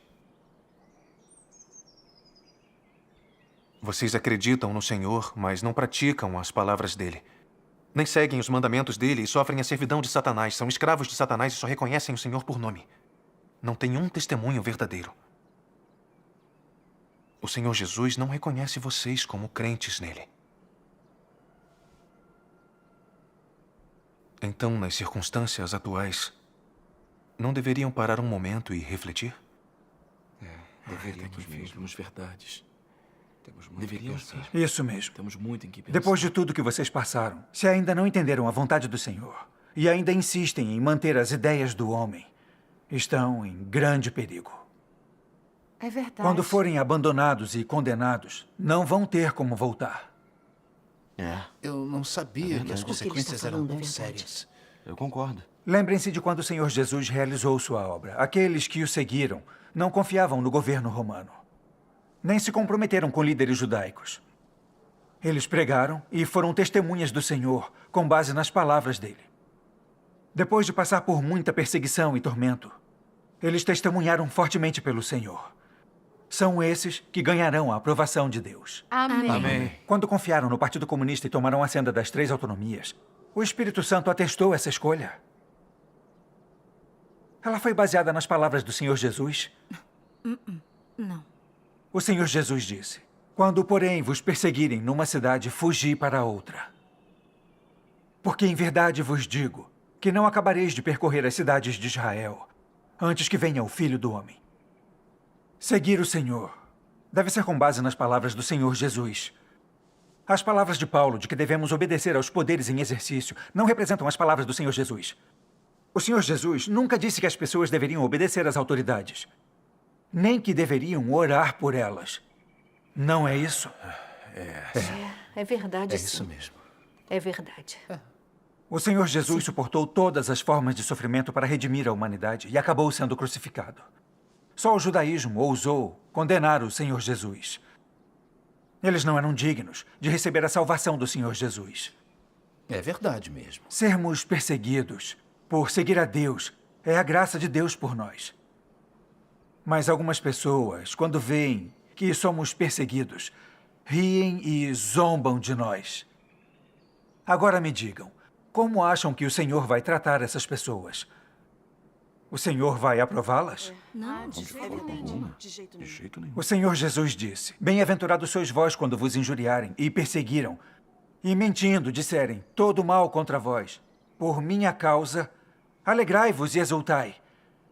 Vocês acreditam no Senhor, mas não praticam as palavras dele. Nem seguem os mandamentos dele e sofrem a servidão de Satanás. São escravos de Satanás e só reconhecem o Senhor por nome. Não têm um testemunho verdadeiro. O Senhor Jesus não reconhece vocês como crentes nele. Então, nas circunstâncias atuais, não deveriam parar um momento e refletir? Deveríamos mesmo. Verdades. Deveríamos. Isso mesmo. Temos muito em que pensar. Depois de tudo que vocês passaram, se ainda não entenderam a vontade do Senhor e ainda insistem em manter as ideias do homem, estão em grande perigo. É verdade. Quando forem abandonados e condenados, não vão ter como voltar. Eu não sabia que as consequências eram tão sérias. Eu concordo. Lembrem-se de quando o Senhor Jesus realizou sua obra. Aqueles que o seguiram não confiavam no governo romano. Nem se comprometeram com líderes judaicos. Eles pregaram e foram testemunhas do Senhor com base nas palavras dele. Depois de passar por muita perseguição e tormento, eles testemunharam fortemente pelo Senhor. São esses que ganharão a aprovação de Deus. Amém. Quando confiaram no Partido Comunista e tomaram a senda das 3 autonomias, o Espírito Santo atestou essa escolha. Ela foi baseada nas palavras do Senhor Jesus? Não. O Senhor Jesus disse: quando, porém, vos perseguirem numa cidade, fugi para outra. Porque em verdade vos digo que não acabareis de percorrer as cidades de Israel antes que venha o Filho do Homem. Seguir o Senhor deve ser com base nas palavras do Senhor Jesus. As palavras de Paulo de que devemos obedecer aos poderes em exercício não representam as palavras do Senhor Jesus. O Senhor Jesus nunca disse que as pessoas deveriam obedecer às autoridades, nem que deveriam orar por elas. Não é isso? É verdade, sim. É isso mesmo. É verdade. O Senhor Jesus suportou todas as formas de sofrimento para redimir a humanidade e acabou sendo crucificado. Só o judaísmo ousou condenar o Senhor Jesus. Eles não eram dignos de receber a salvação do Senhor Jesus. É verdade mesmo. Sermos perseguidos por seguir a Deus é a graça de Deus por nós. Mas algumas pessoas, quando veem que somos perseguidos, riem e zombam de nós. Agora me digam, como acham que o Senhor vai tratar essas pessoas? O Senhor vai aprová-las? Não, de forma alguma. De jeito De jeito nenhum. O Senhor Jesus disse: bem-aventurados sois vós quando vos injuriarem e perseguiram, e mentindo disserem todo mal contra vós. Por minha causa, alegrai-vos e exultai,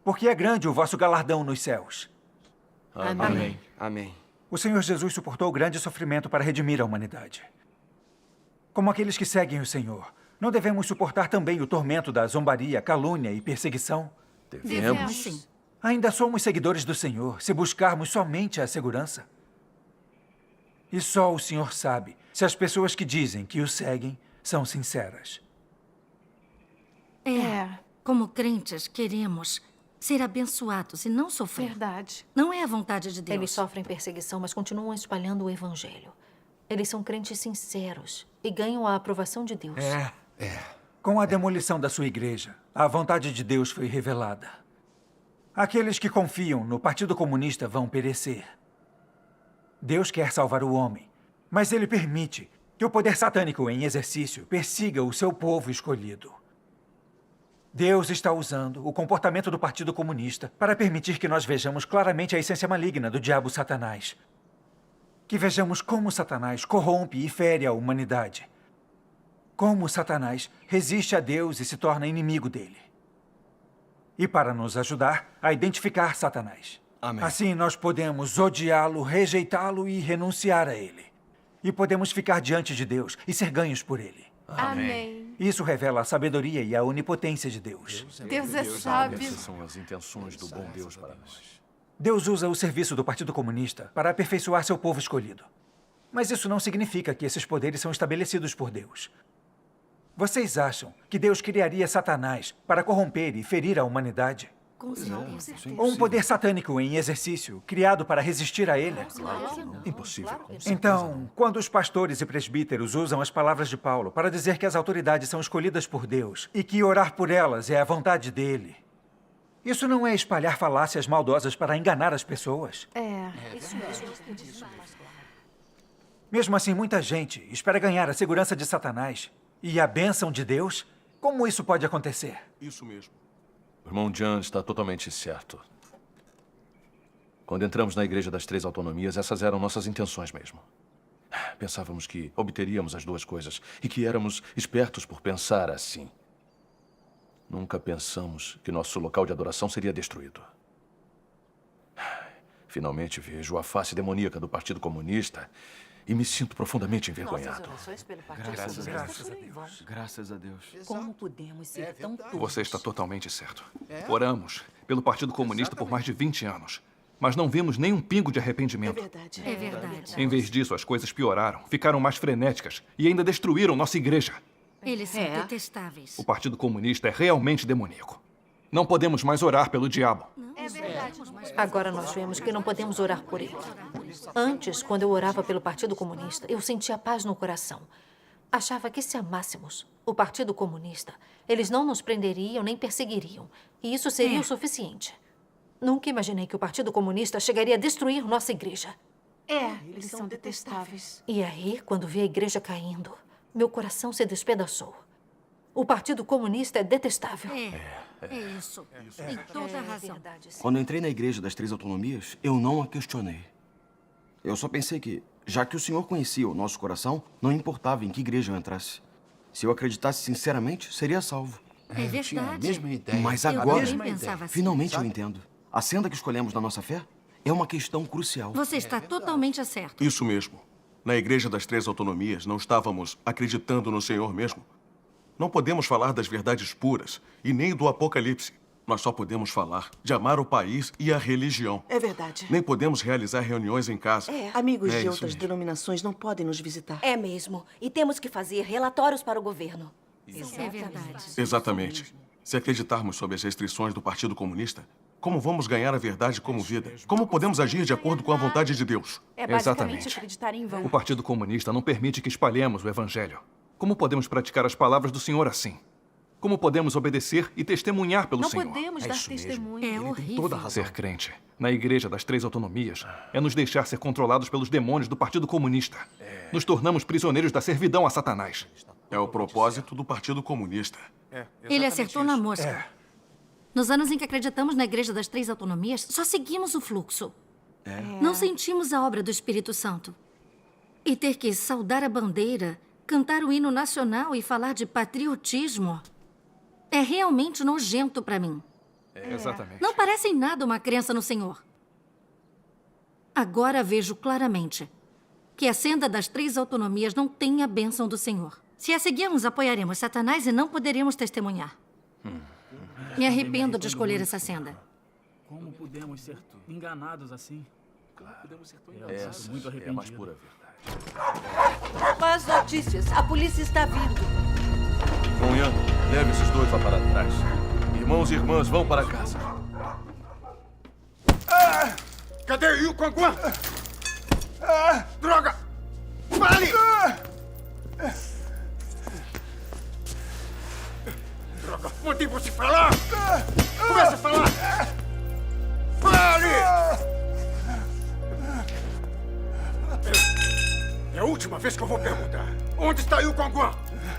porque é grande o vosso galardão nos céus. Amém. Amém. O Senhor Jesus suportou grande sofrimento para redimir a humanidade. Como aqueles que seguem o Senhor, não devemos suportar também o tormento da zombaria, calúnia e perseguição? Devemos, sim. Ainda somos seguidores do Senhor se buscarmos somente a segurança. E só o Senhor sabe se as pessoas que dizem que o seguem são sinceras. Como crentes, queremos ser abençoados e não sofrer. Verdade. Não é a vontade de Deus. Eles sofrem perseguição, mas continuam espalhando o Evangelho. Eles são crentes sinceros e ganham a aprovação de Deus. Com a demolição da sua igreja, a vontade de Deus foi revelada. Aqueles que confiam no Partido Comunista vão perecer. Deus quer salvar o homem, mas ele permite que o poder satânico em exercício persiga o seu povo escolhido. Deus está usando o comportamento do Partido Comunista para permitir que nós vejamos claramente a essência maligna do diabo Satanás. Que vejamos como Satanás corrompe e fere a humanidade. Como Satanás resiste a Deus e se torna inimigo dele. E para nos ajudar a identificar Satanás. Amém. Assim nós podemos odiá-lo, rejeitá-lo e renunciar a ele. E podemos ficar diante de Deus e ser ganhos por ele. Amém. Isso revela a sabedoria e a onipotência de Deus. Deus é sábio. Essas são as intenções do bom Deus para nós. Deus usa o serviço do Partido Comunista para aperfeiçoar seu povo escolhido. Mas isso não significa que esses poderes são estabelecidos por Deus. Vocês acham que Deus criaria Satanás para corromper e ferir a humanidade? Com certeza. Ou um poder satânico em exercício, criado para resistir a ele. Impossível. Então, quando os pastores e presbíteros usam as palavras de Paulo para dizer que as autoridades são escolhidas por Deus e que orar por elas é a vontade dele, isso não é espalhar falácias maldosas para enganar as pessoas? Isso mesmo. Mesmo assim, muita gente espera ganhar a segurança de Satanás e a bênção de Deus. Como isso pode acontecer? Isso mesmo. O irmão John está totalmente certo. Quando entramos na Igreja das Três Autonomias, essas eram nossas intenções mesmo. Pensávamos que obteríamos as duas coisas e que éramos espertos por pensar assim. Nunca pensamos que nosso local de adoração seria destruído. Finalmente vejo a face demoníaca do Partido Comunista e me sinto profundamente envergonhado. Graças a Deus. Como podemos ser tão tolos? Você está totalmente certo. Oramos pelo Partido Comunista por mais de 20 anos, mas não vimos nem um pingo de arrependimento. É verdade. Em vez disso, as coisas pioraram, ficaram mais frenéticas e ainda destruíram nossa igreja. Eles são detestáveis. O Partido Comunista é realmente demoníaco. Não podemos mais orar pelo diabo. É verdade. Agora nós vemos que não podemos orar por ele. Antes, quando eu orava pelo Partido Comunista, eu sentia paz no coração. Achava que se amássemos o Partido Comunista, eles não nos prenderiam nem perseguiriam. E isso seria o suficiente. Nunca imaginei que o Partido Comunista chegaria a destruir nossa igreja. Eles são detestáveis. E aí, quando vi a igreja caindo, meu coração se despedaçou. O Partido Comunista é detestável. É isso. Tem toda a razão. Quando entrei na Igreja das Três Autonomias, eu não a questionei. Eu só pensei que, já que o senhor conhecia o nosso coração, não importava em que igreja eu entrasse. Se eu acreditasse sinceramente, seria salvo. É verdade. Mas Eu agora, também pensava assim. finalmente eu entendo. A senda que escolhemos na nossa fé é uma questão crucial. Você está totalmente certo. Isso mesmo. Na Igreja das Três Autonomias, não estávamos acreditando no Senhor mesmo. Não podemos falar das verdades puras e nem do Apocalipse. Nós só podemos falar de amar o país e a religião. É verdade. Nem podemos realizar reuniões em casa. Amigos É de isso outras mesmo. denominações não podem nos visitar. É mesmo. E temos que fazer relatórios para o governo. É verdade. Exatamente. Se acreditarmos sob as restrições do Partido Comunista, como vamos ganhar a verdade como vida? Como podemos agir de acordo com a vontade de Deus? É basicamente Exatamente. acreditar em vão. O Partido Comunista não permite que espalhemos o Evangelho. Como podemos praticar as palavras do Senhor assim? Como podemos obedecer e testemunhar pelo Não Senhor? podemos dar testemunho. É horrível. Ser crente na Igreja das Três Autonomias é nos deixar ser controlados pelos demônios do Partido Comunista. Nos tornamos prisioneiros da servidão a Satanás. É o propósito do Partido Comunista. Ele acertou na mosca. Nos anos em que acreditamos na Igreja das Três Autonomias, só seguimos o fluxo. Não sentimos a obra do Espírito Santo. E ter que saudar a bandeira, cantar o hino nacional e falar de patriotismo é realmente nojento para mim. Exatamente. Não parece em nada uma crença no Senhor. Agora vejo claramente que a senda das Três Autonomias não tem a bênção do Senhor. Se a seguirmos, apoiaremos Satanás e não poderemos testemunhar. Me arrependo de escolher essa senda. Como podemos ser enganados assim? Podemos ser tão enganados. Essa Muito é a arrependido. mais pura verdade. Más notícias. A polícia está vindo. Conhan, leve esses dois lá para trás. Irmãos e irmãs, vão para casa. Cadê o Yu Kwan? Droga! Fale! Droga, mandei você falar! Começa a falar! Fale! É a última vez que eu vou perguntar. Onde está Yu Kwan?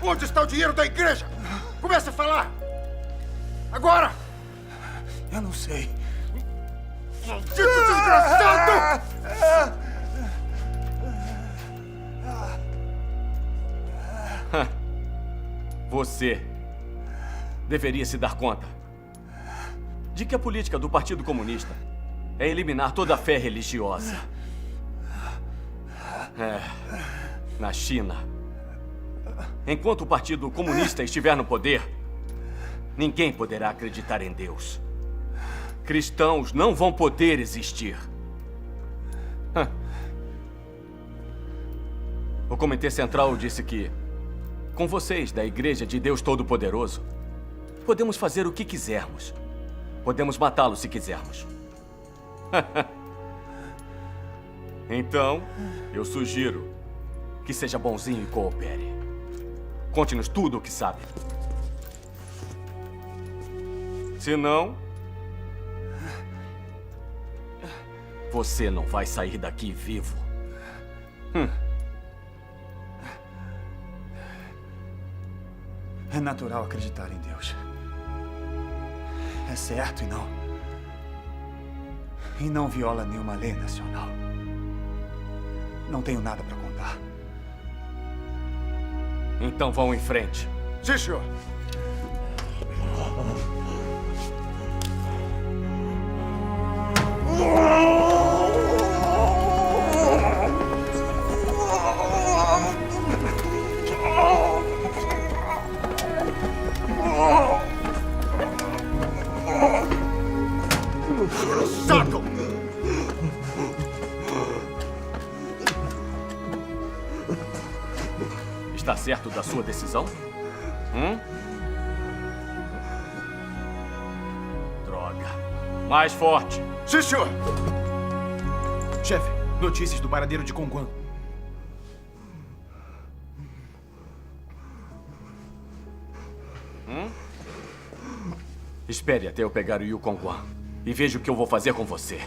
Onde está o dinheiro da igreja? Começa a falar! Agora! Eu não sei. Maldito desgraçado! Você deveria se dar conta de que a política do Partido Comunista é eliminar toda a fé religiosa. Na China, enquanto o Partido Comunista estiver no poder, ninguém poderá acreditar em Deus. Cristãos não vão poder existir. O Comitê Central disse que, com vocês da Igreja de Deus Todo-Poderoso, podemos fazer o que quisermos. Podemos matá-lo se quisermos. Então, eu sugiro que seja bonzinho e coopere. Conte-nos tudo o que sabe. Se não, você não vai sair daqui vivo. É natural acreditar em Deus. É certo e não viola nenhuma lei nacional. Não tenho nada para contar. Então vão em frente. Sim, senhor. Saco! Está certo da sua decisão? Droga. Mais forte. Sim, senhor. Chefe, notícias do paradeiro de Conguan. Espere até eu pegar o Yukon Guan e veja o que eu vou fazer com você.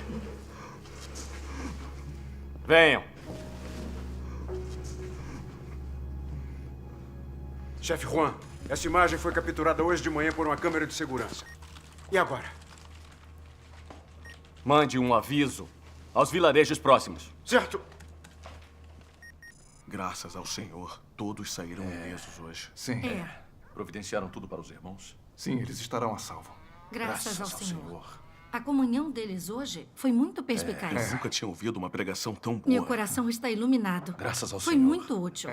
Venham. Chefe Juan, essa imagem foi capturada hoje de manhã por uma câmera de segurança. E agora? Mande um aviso aos vilarejos próximos. Certo. Graças ao Senhor, todos saíram ilesos hoje. Sim. Providenciaram tudo para os irmãos? Sim, eles estarão a salvo. Graças ao Senhor. A comunhão deles hoje foi muito perspicaz. Eu nunca tinha ouvido uma pregação tão boa. Meu coração está iluminado. Graças ao Foi Senhor. muito útil.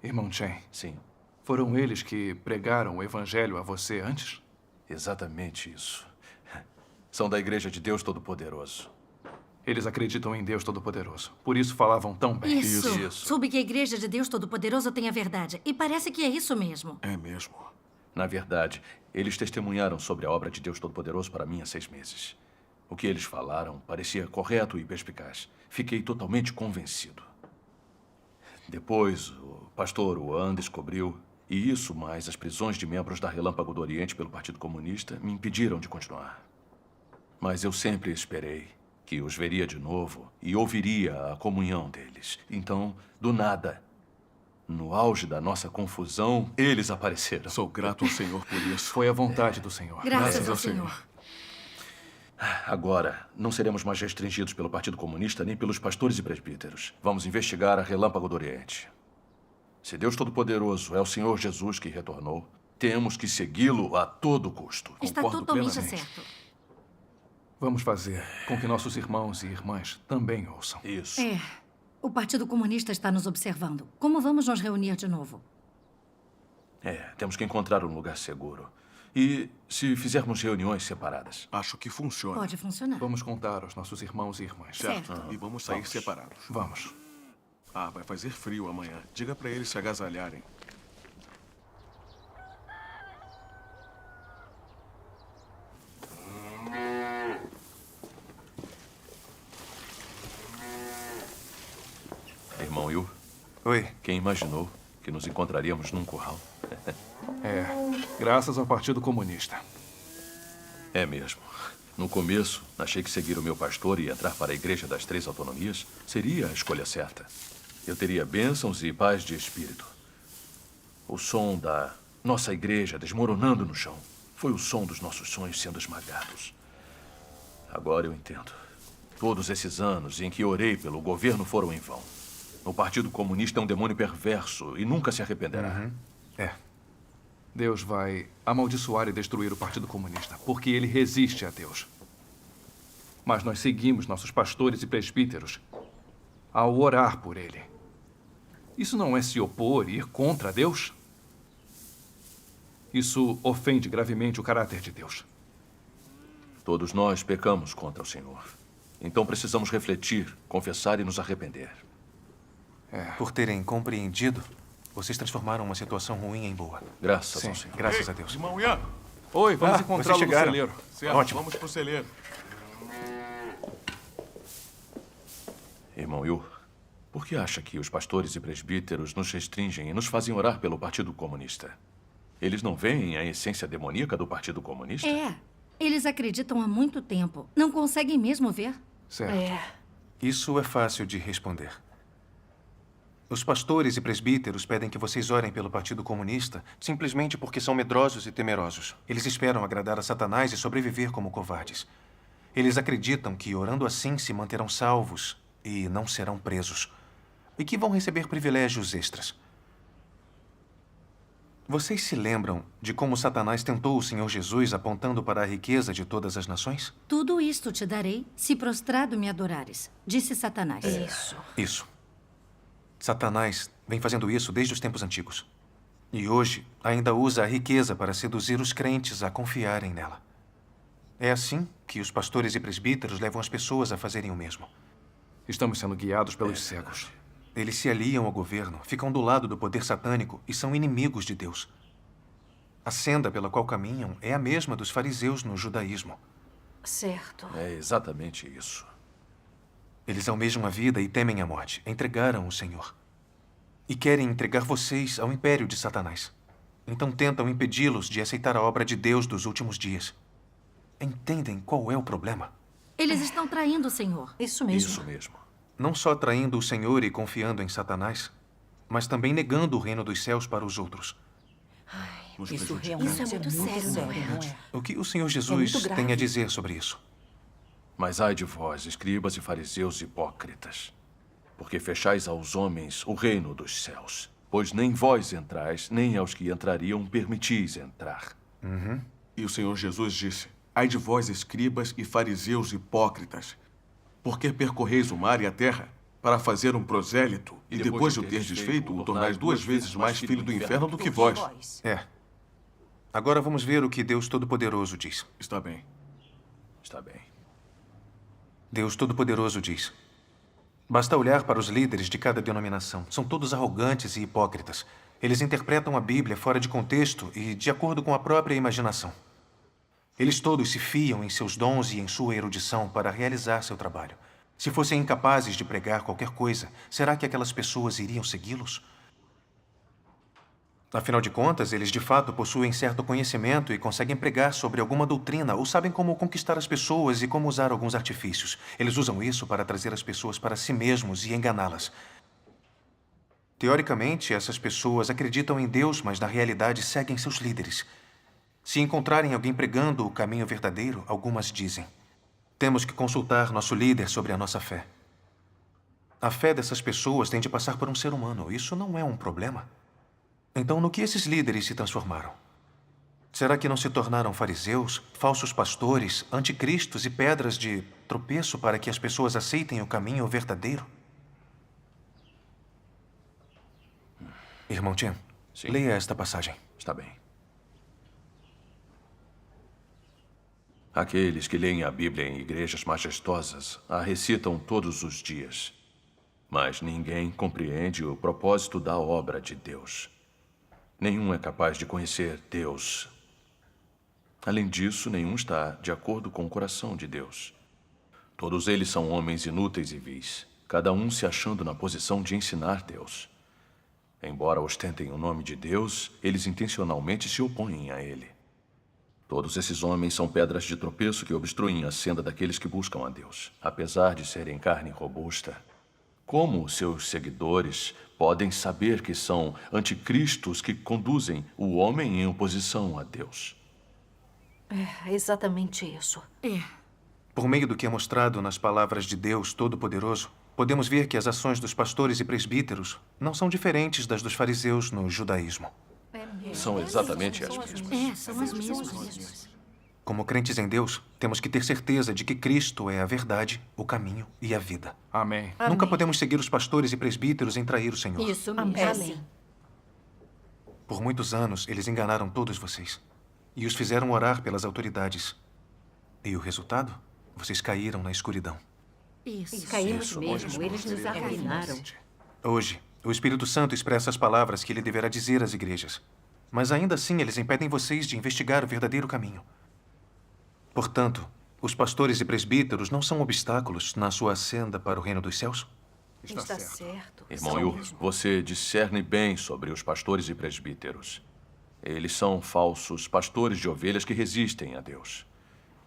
Irmão Chen. Sim. Foram eles que pregaram o evangelho a você antes? Exatamente isso. São da Igreja de Deus Todo-Poderoso. Eles acreditam em Deus Todo-Poderoso. Por isso falavam tão bem. Isso. Soube que a Igreja de Deus Todo-Poderoso tem a verdade. E parece que é isso mesmo. É mesmo. Na verdade, eles testemunharam sobre a obra de Deus Todo-Poderoso para mim há 6 meses. O que eles falaram parecia correto e perspicaz. Fiquei totalmente convencido. Depois, o pastor Wan descobriu, e isso mais as prisões de membros da Relâmpago do Oriente pelo Partido Comunista me impediram de continuar. Mas eu sempre esperei que os veria de novo e ouviria a comunhão deles. Então, do nada, no auge da nossa confusão, eles apareceram. Sou grato ao Senhor por isso. Foi a vontade do Senhor. Graças ao Senhor. Agora, não seremos mais restringidos pelo Partido Comunista nem pelos pastores e presbíteros. Vamos investigar a Relâmpago do Oriente. Se Deus Todo-Poderoso é o Senhor Jesus que retornou, temos que segui-lo a todo custo. Está Concordo totalmente plenamente. certo. Vamos fazer com que nossos irmãos e irmãs também ouçam. Isso. O Partido Comunista está nos observando. Como vamos nos reunir de novo? Temos que encontrar um lugar seguro. E se fizermos reuniões separadas? Acho que funciona. Pode funcionar. Vamos contar aos nossos irmãos e irmãs. Certo. E vamos sair separados. Vamos. Vai fazer frio amanhã. Diga pra eles se agasalharem. Irmão Yu? Oi. Quem imaginou que nos encontraríamos num curral? Graças ao Partido Comunista. É mesmo. No começo, achei que seguir o meu pastor e entrar para a Igreja das Três Autonomias seria a escolha certa. Eu teria bênçãos e paz de espírito. O som da nossa igreja desmoronando no chão foi o som dos nossos sonhos sendo esmagados. Agora eu entendo. Todos esses anos em que orei pelo governo foram em vão. O Partido Comunista é um demônio perverso e nunca se arrependerá. Deus vai amaldiçoar e destruir o Partido Comunista, porque ele resiste a Deus. Mas nós seguimos nossos pastores e presbíteros ao orar por ele. Isso não é se opor e ir contra Deus? Isso ofende gravemente o caráter de Deus. Todos nós pecamos contra o Senhor. Então precisamos refletir, confessar e nos arrepender. Por terem compreendido, vocês transformaram uma situação ruim em boa. Graças ao Senhor. Graças a Deus. Irmão Ian, Oi, vamos encontrá-lo no celeiro. Certo, Ótimo. vamos pro celeiro. Irmão Yu, por que acha que os pastores e presbíteros nos restringem e nos fazem orar pelo Partido Comunista? Eles não veem a essência demoníaca do Partido Comunista? É. Eles acreditam há muito tempo. Não conseguem mesmo ver. Certo. Isso é fácil de responder. Os pastores e presbíteros pedem que vocês orem pelo Partido Comunista simplesmente porque são medrosos e temerosos. Eles esperam agradar a Satanás e sobreviver como covardes. Eles acreditam que, orando assim, se manterão salvos e não serão presos. E que vão receber privilégios extras. Vocês se lembram de como Satanás tentou o Senhor Jesus apontando para a riqueza de todas as nações? Tudo isto te darei se prostrado me adorares, disse Satanás. Isso. Satanás vem fazendo isso desde os tempos antigos. E hoje ainda usa a riqueza para seduzir os crentes a confiarem nela. É assim que os pastores e presbíteros levam as pessoas a fazerem o mesmo. Estamos sendo guiados pelos cegos. Eles se aliam ao governo, ficam do lado do poder satânico e são inimigos de Deus. A senda pela qual caminham é a mesma dos fariseus no judaísmo. Certo. É exatamente isso. Eles almejam a vida e temem a morte. Entregaram o Senhor. E querem entregar vocês ao império de Satanás. Então tentam impedi-los de aceitar a obra de Deus dos últimos dias. Entendem qual é o problema? Eles estão traindo o Senhor. Isso mesmo. Isso mesmo. Não só traindo o Senhor e confiando em Satanás, mas também negando o reino dos céus para os outros. Isso realmente Isso é muito sério, não é? O que o Senhor Jesus muito grave. tem a dizer sobre isso? Mas ai de vós, escribas e fariseus hipócritas, porque fechais aos homens o reino dos céus. Pois nem vós entrais, nem aos que entrariam permitis entrar. E o Senhor Jesus disse: ai de vós, escribas e fariseus hipócritas, porque percorreis o mar e a terra para fazer um prosélito, e depois de o terdes feito, o tornais duas vezes mais filho do inferno do que vós. Agora vamos ver o que Deus Todo-Poderoso diz. Está bem. Está bem. Deus Todo-Poderoso diz: basta olhar para os líderes de cada denominação. São todos arrogantes e hipócritas. Eles interpretam a Bíblia fora de contexto e de acordo com a própria imaginação. Eles todos se fiam em seus dons e em sua erudição para realizar seu trabalho. Se fossem incapazes de pregar qualquer coisa, será que aquelas pessoas iriam segui-los? Afinal de contas, eles de fato possuem certo conhecimento e conseguem pregar sobre alguma doutrina ou sabem como conquistar as pessoas e como usar alguns artifícios. Eles usam isso para trazer as pessoas para si mesmos e enganá-las. Teoricamente, essas pessoas acreditam em Deus, mas na realidade seguem seus líderes. Se encontrarem alguém pregando o caminho verdadeiro, algumas dizem: temos que consultar nosso líder sobre a nossa fé. A fé dessas pessoas tem de passar por um ser humano. Isso não é um problema. Então, no que esses líderes se transformaram? Será que não se tornaram fariseus, falsos pastores, anticristos e pedras de tropeço para que as pessoas aceitem o caminho verdadeiro? Irmão Chen, leia esta passagem. Está bem. Aqueles que leem a Bíblia em igrejas majestosas a recitam todos os dias. Mas ninguém compreende o propósito da obra de Deus. Nenhum é capaz de conhecer Deus. Além disso, nenhum está de acordo com o coração de Deus. Todos eles são homens inúteis e vis, cada um se achando na posição de ensinar Deus. Embora ostentem o nome de Deus, eles intencionalmente se opõem a ele. Todos esses homens são pedras de tropeço que obstruem a senda daqueles que buscam a Deus. Apesar de serem carne robusta, como seus seguidores podem saber que são anticristos que conduzem o homem em oposição a Deus? É exatamente isso. Por meio do que é mostrado nas palavras de Deus Todo-Poderoso, podemos ver que as ações dos pastores e presbíteros não são diferentes das dos fariseus no judaísmo. São exatamente as mesmas. São as mesmas. Como crentes em Deus, temos que ter certeza de que Cristo é a verdade, o caminho e a vida. Amém. Nunca podemos seguir os pastores e presbíteros em trair o Senhor. Isso mesmo. Amém. Por muitos anos, eles enganaram todos vocês e os fizeram orar pelas autoridades. E o resultado? Vocês caíram na escuridão. Isso. Caímos mesmo. Eles nos arruinaram. Hoje, o Espírito Santo expressa as palavras que ele deverá dizer às igrejas. Mas ainda assim, eles impedem vocês de investigar o verdadeiro caminho. Portanto, os pastores e presbíteros não são obstáculos na sua senda para o reino dos céus? Está certo. Irmão Yu, você discerne bem sobre os pastores e presbíteros. Eles são falsos pastores de ovelhas que resistem a Deus.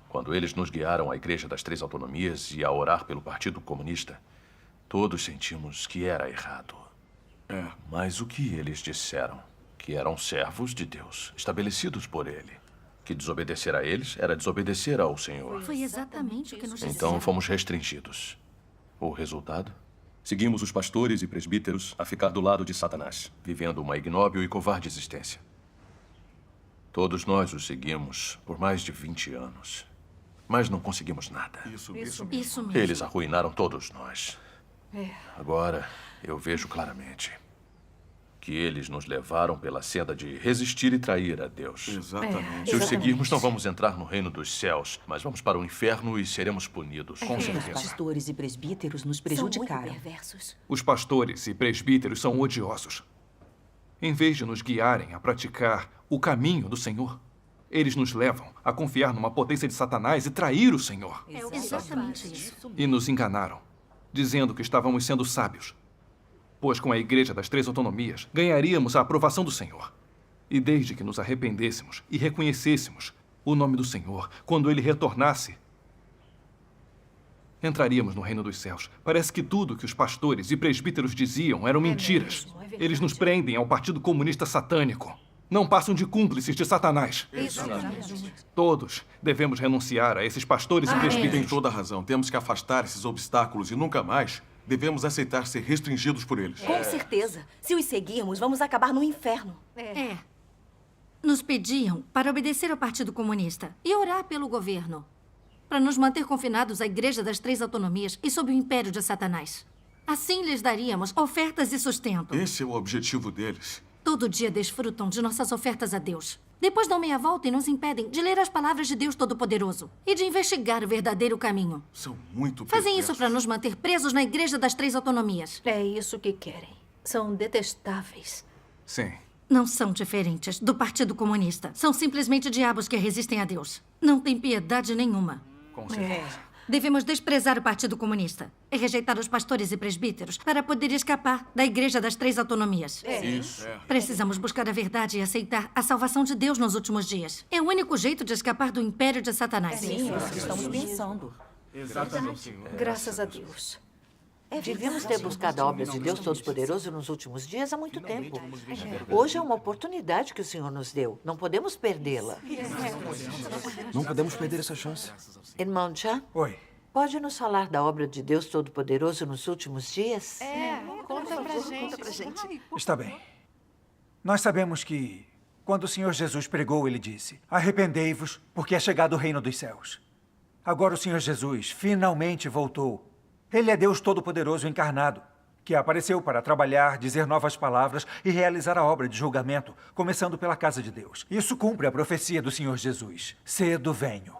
Quando eles nos guiaram à Igreja das Três Autonomias e a orar pelo Partido Comunista, todos sentimos que era errado. Mas o que eles disseram? Que eram servos de Deus, estabelecidos por Ele. Que desobedecer a eles era desobedecer ao Senhor. Foi exatamente o que nos disseram. Então fomos restringidos. O resultado? Seguimos os pastores e presbíteros a ficar do lado de Satanás, vivendo uma ignóbil e covarde existência. Todos nós os seguimos por mais de 20 anos. Mas não conseguimos nada. Isso mesmo. Eles arruinaram todos nós. É. Agora, eu vejo claramente que eles nos levaram pela senda de resistir e trair a Deus. Exatamente. Se os seguirmos, não vamos entrar no reino dos céus, mas vamos para o inferno e seremos punidos. Com certeza. Os pastores e presbíteros nos prejudicaram. São muito perversos. Os pastores e presbíteros são odiosos. Em vez de nos guiarem a praticar o caminho do Senhor, eles nos levam a confiar numa potência de Satanás e trair o Senhor. É exatamente isso. E nos enganaram, dizendo que estávamos sendo sábios. Pois com a Igreja das Três Autonomias, ganharíamos a aprovação do Senhor. E desde que nos arrependêssemos e reconhecêssemos o nome do Senhor, quando Ele retornasse, entraríamos no reino dos céus. Parece que tudo que os pastores e presbíteros diziam eram mentiras. Eles nos prendem ao Partido Comunista Satânico. Não passam de cúmplices de Satanás. Todos devemos renunciar a esses pastores e presbíteros. Tem toda a razão. Temos que afastar esses obstáculos e nunca mais devemos aceitar ser restringidos por eles. Com certeza. Se os seguirmos, vamos acabar no inferno. Nos pediam para obedecer ao Partido Comunista e orar pelo governo, para nos manter confinados à Igreja das Três Autonomias e sob o império de Satanás. Assim lhes daríamos ofertas e sustento. Esse é o objetivo deles. Todo dia desfrutam de nossas ofertas a Deus. Depois dão meia volta e nos impedem de ler as palavras de Deus Todo-Poderoso e de investigar o verdadeiro caminho. São muito Fazem isso para nos manter presos na Igreja das Três Autonomias. É isso que querem. São detestáveis. Sim. Não são diferentes do Partido Comunista. São simplesmente diabos que resistem a Deus. Não tem piedade nenhuma. Com certeza. Devemos desprezar o Partido Comunista e rejeitar os pastores e presbíteros para poder escapar da Igreja das Três Autonomias. Isso. Precisamos buscar a verdade e aceitar a salvação de Deus nos últimos dias. É o único jeito de escapar do império de Satanás. Sim, nós estamos pensando. Exatamente. Graças a Deus. Devemos ter buscado a obra de Deus Todo-Poderoso nos últimos dias há muito tempo. Hoje é uma oportunidade que o Senhor nos deu. Não podemos perdê-la. Não podemos perder essa chance. Irmão Chan? Oi. Pode nos falar da obra de Deus Todo-Poderoso nos últimos dias? Conta pra gente. Está bem. Nós sabemos que, quando o Senhor Jesus pregou, ele disse: arrependei-vos, porque é chegado o reino dos céus. Agora o Senhor Jesus finalmente voltou. Ele é Deus Todo-Poderoso encarnado, que apareceu para trabalhar, dizer novas palavras e realizar a obra de julgamento, começando pela casa de Deus. Isso cumpre a profecia do Senhor Jesus. Cedo venho.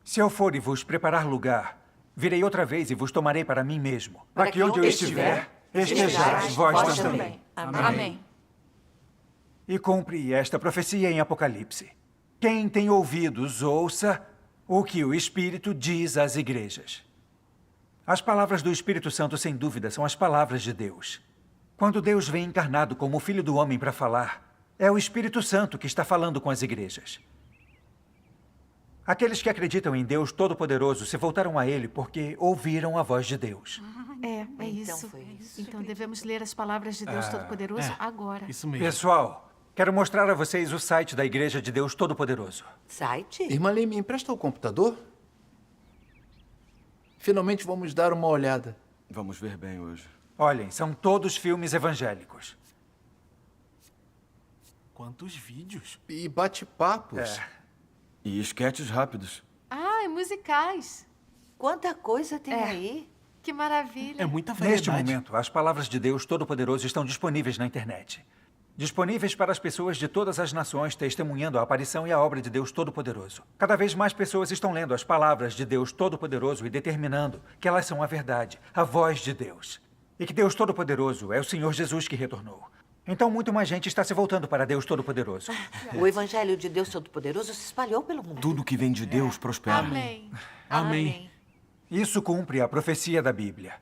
Se eu for e vos preparar lugar, virei outra vez e vos tomarei para mim mesmo, para que onde eu estiver, estejais vós também. Amém. E cumpre esta profecia em Apocalipse. Quem tem ouvidos, ouça o que o Espírito diz às igrejas. As palavras do Espírito Santo, sem dúvida, são as palavras de Deus. Quando Deus vem encarnado como o Filho do Homem para falar, é o Espírito Santo que está falando com as igrejas. Aqueles que acreditam em Deus Todo-Poderoso se voltaram a Ele porque ouviram a voz de Deus. É isso. Então devemos ler as palavras de Deus Todo-Poderoso agora. Isso mesmo. Pessoal, quero mostrar a vocês o site da Igreja de Deus Todo-Poderoso. Site? Irmã Lee, me empresta o computador? Finalmente vamos dar uma olhada. Vamos ver bem hoje. Olhem, são todos filmes evangélicos. Quantos vídeos. E bate-papos. E esquetes rápidos. E musicais. Quanta coisa tem aí. Que maravilha. É muita variedade. Neste momento, as palavras de Deus Todo-Poderoso estão disponíveis na internet. Disponíveis para as pessoas de todas as nações testemunhando a aparição e a obra de Deus Todo-Poderoso. Cada vez mais pessoas estão lendo as palavras de Deus Todo-Poderoso e determinando que elas são a verdade, a voz de Deus. E que Deus Todo-Poderoso é o Senhor Jesus que retornou. Então, muito mais gente está se voltando para Deus Todo-Poderoso. O Evangelho de Deus Todo-Poderoso se espalhou pelo mundo. Tudo que vem de Deus prospera. Amém. Amém. Isso cumpre a profecia da Bíblia.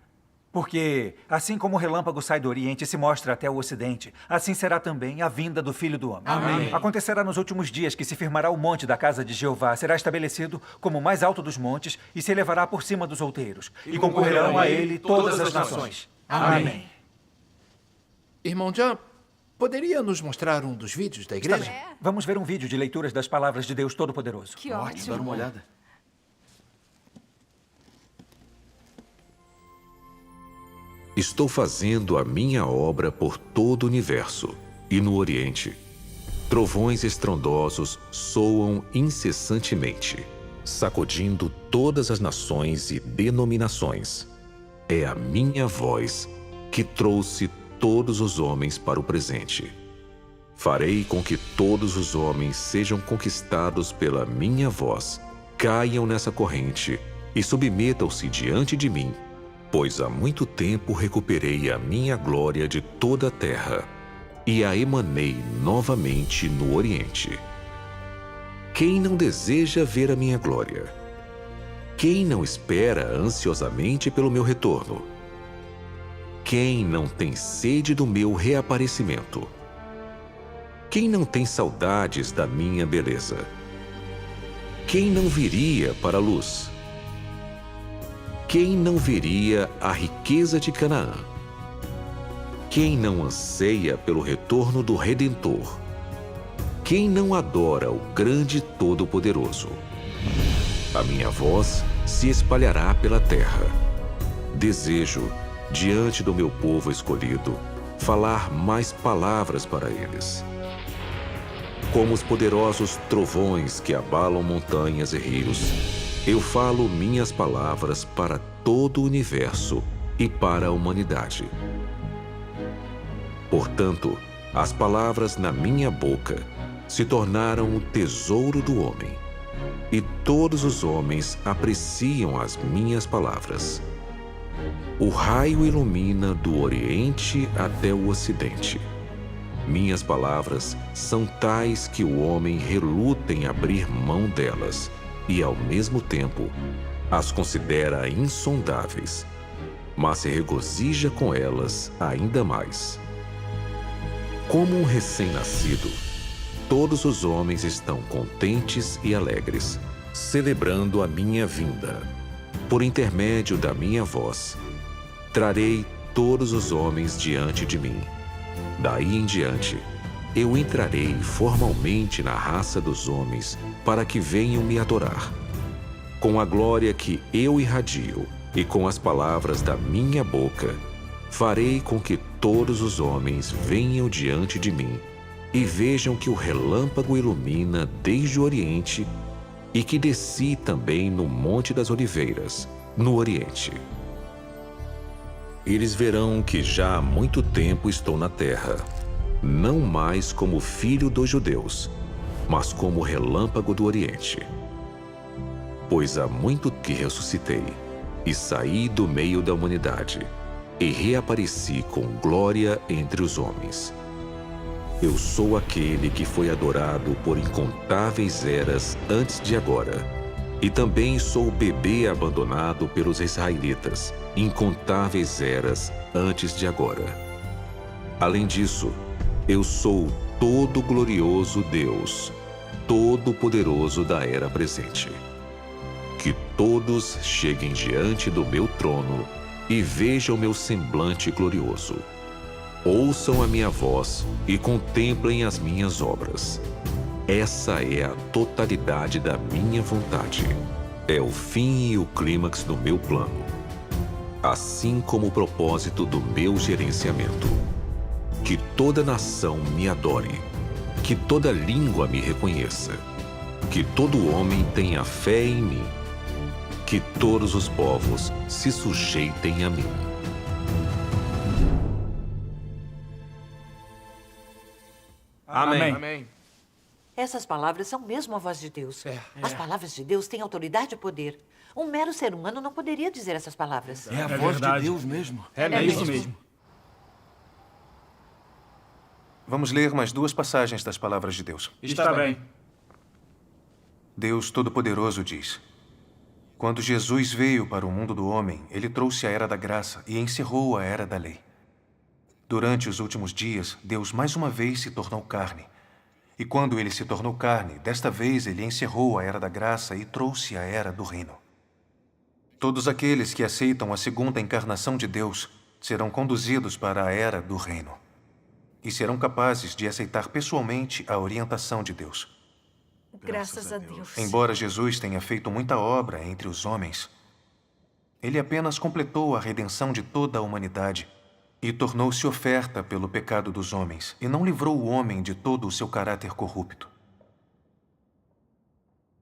Porque, assim como o relâmpago sai do Oriente e se mostra até o Ocidente, assim será também a vinda do Filho do Homem. Amém. Acontecerá nos últimos dias que se firmará o monte da casa de Jeová, será estabelecido como o mais alto dos montes e se elevará por cima dos outeiros. E concorrerão a ele todas as nações. Amém. Irmão John, poderia nos mostrar um dos vídeos da igreja? Vamos ver um vídeo de leituras das palavras de Deus Todo-Poderoso. Que ótimo. Dar uma olhada. Estou fazendo a minha obra por todo o universo, e no Oriente, trovões estrondosos soam incessantemente, sacudindo todas as nações e denominações. É a minha voz que trouxe todos os homens para o presente. Farei com que todos os homens sejam conquistados pela minha voz, caiam nessa corrente e submetam-se diante de mim, pois há muito tempo recuperei a minha glória de toda a terra e a emanei novamente no Oriente. Quem não deseja ver a minha glória? Quem não espera ansiosamente pelo meu retorno? Quem não tem sede do meu reaparecimento? Quem não tem saudades da minha beleza? Quem não viria para a luz? Quem não veria a riqueza de Canaã? Quem não anseia pelo retorno do Redentor? Quem não adora o grande Todo-Poderoso? A minha voz se espalhará pela terra. Desejo, diante do meu povo escolhido, falar mais palavras para eles. Como os poderosos trovões que abalam montanhas e rios, eu falo minhas palavras para todo o universo e para a humanidade. Portanto, as palavras na minha boca se tornaram o tesouro do homem, e todos os homens apreciam as minhas palavras. O raio ilumina do Oriente até o Ocidente. Minhas palavras são tais que o homem reluta em abrir mão delas, e, ao mesmo tempo, as considera insondáveis, mas se regozija com elas ainda mais. Como um recém-nascido, todos os homens estão contentes e alegres, celebrando a minha vinda. Por intermédio da minha voz, trarei todos os homens diante de mim. Daí em diante, eu entrarei formalmente na raça dos homens para que venham me adorar. Com a glória que eu irradio e com as palavras da minha boca, farei com que todos os homens venham diante de mim e vejam que o relâmpago ilumina desde o Oriente e que desci também no Monte das Oliveiras, no Oriente. Eles verão que já há muito tempo estou na terra, não mais como filho dos judeus, mas como relâmpago do Oriente. Pois há muito que ressuscitei e saí do meio da humanidade e reapareci com glória entre os homens. Eu sou aquele que foi adorado por incontáveis eras antes de agora, e também sou o bebê abandonado pelos israelitas incontáveis eras antes de agora. Além disso, eu sou o todo-glorioso Deus, todo-poderoso da era presente. Que todos cheguem diante do meu trono e vejam meu semblante glorioso. Ouçam a minha voz e contemplem as minhas obras. Essa é a totalidade da minha vontade. É o fim e o clímax do meu plano, assim como o propósito do meu gerenciamento. Que toda nação me adore, que toda língua me reconheça, que todo homem tenha fé em mim, que todos os povos se sujeitem a mim. Amém. Amém. Essas palavras são mesmo a voz de Deus. As palavras de Deus têm autoridade e poder. Um mero ser humano não poderia dizer essas palavras. É a voz de Deus mesmo. É isso mesmo. Vamos ler mais 2 passagens das palavras de Deus. Está bem. Deus Todo-Poderoso diz: quando Jesus veio para o mundo do homem, ele trouxe a era da graça e encerrou a era da lei. Durante os últimos dias, Deus mais uma vez se tornou carne. E quando ele se tornou carne, desta vez ele encerrou a era da graça e trouxe a era do reino. Todos aqueles que aceitam a segunda encarnação de Deus serão conduzidos para a era do reino. E serão capazes de aceitar pessoalmente a orientação de Deus. Graças a Deus. Embora Jesus tenha feito muita obra entre os homens, ele apenas completou a redenção de toda a humanidade e tornou-se oferta pelo pecado dos homens, e não livrou o homem de todo o seu caráter corrupto.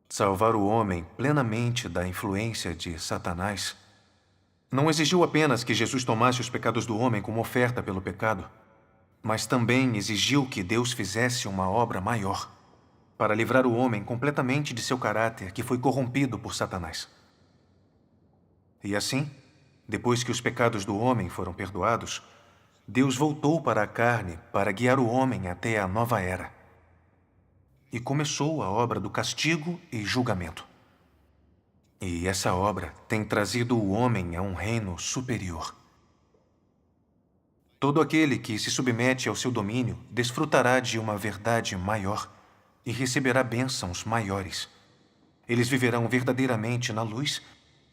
Salvar o homem plenamente da influência de Satanás não exigiu apenas que Jesus tomasse os pecados do homem como oferta pelo pecado, mas também exigiu que Deus fizesse uma obra maior para livrar o homem completamente de seu caráter que foi corrompido por Satanás. E assim, depois que os pecados do homem foram perdoados, Deus voltou para a carne para guiar o homem até a nova era. E começou a obra do castigo e julgamento. E essa obra tem trazido o homem a um reino superior. Todo aquele que se submete ao seu domínio desfrutará de uma verdade maior e receberá bênçãos maiores. Eles viverão verdadeiramente na luz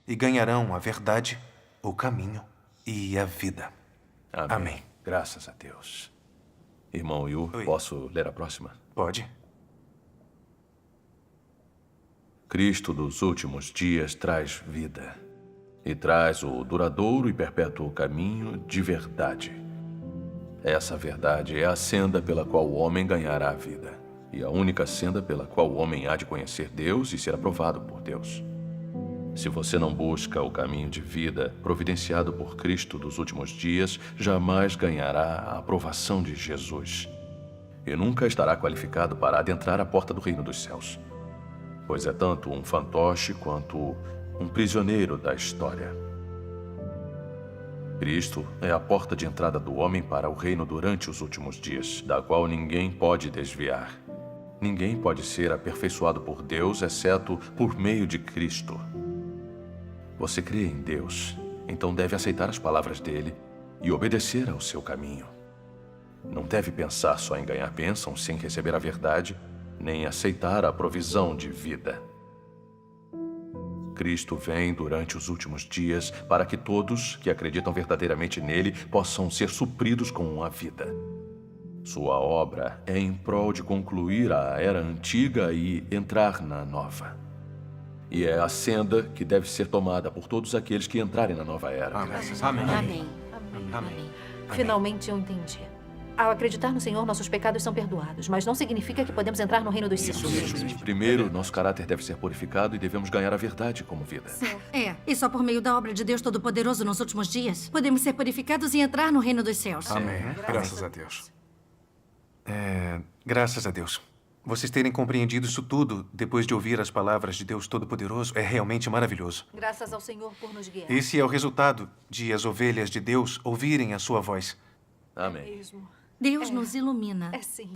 e ganharão a verdade, o caminho e a vida. Amém. Graças a Deus. Irmão Yu, posso ler a próxima? Pode. Cristo dos últimos dias traz vida e traz o duradouro e perpétuo caminho de verdade. Essa verdade é a senda pela qual o homem ganhará a vida e a única senda pela qual o homem há de conhecer Deus e ser aprovado por Deus. Se você não busca o caminho de vida providenciado por Cristo dos últimos dias, jamais ganhará a aprovação de Jesus e nunca estará qualificado para adentrar a porta do reino dos céus, pois é tanto um fantoche quanto um prisioneiro da história. Cristo é a porta de entrada do homem para o reino durante os últimos dias, da qual ninguém pode desviar. Ninguém pode ser aperfeiçoado por Deus, exceto por meio de Cristo. Você crê em Deus, então deve aceitar as palavras dele e obedecer ao seu caminho. Não deve pensar só em ganhar bênção sem receber a verdade, nem aceitar a provisão de vida. Cristo vem durante os últimos dias para que todos que acreditam verdadeiramente nele possam ser supridos com a vida. Sua obra é em prol de concluir a era antiga e entrar na nova. E é a senda que deve ser tomada por todos aqueles que entrarem na nova era. Amém. Amém. Amém. Finalmente eu entendi. Ao acreditar no Senhor, nossos pecados são perdoados, mas não significa que podemos entrar no reino dos céus. Primeiro, nosso caráter deve ser purificado e devemos ganhar a verdade como vida. E só por meio da obra de Deus Todo-Poderoso nos últimos dias, podemos ser purificados e entrar no reino dos céus. Amém. Graças a Deus. Graças a Deus. Vocês terem compreendido isso tudo depois de ouvir as palavras de Deus Todo-Poderoso é realmente maravilhoso. Graças ao Senhor por nos guiar. Esse é o resultado de as ovelhas de Deus ouvirem a sua voz. Amém. Deus nos ilumina. Sim.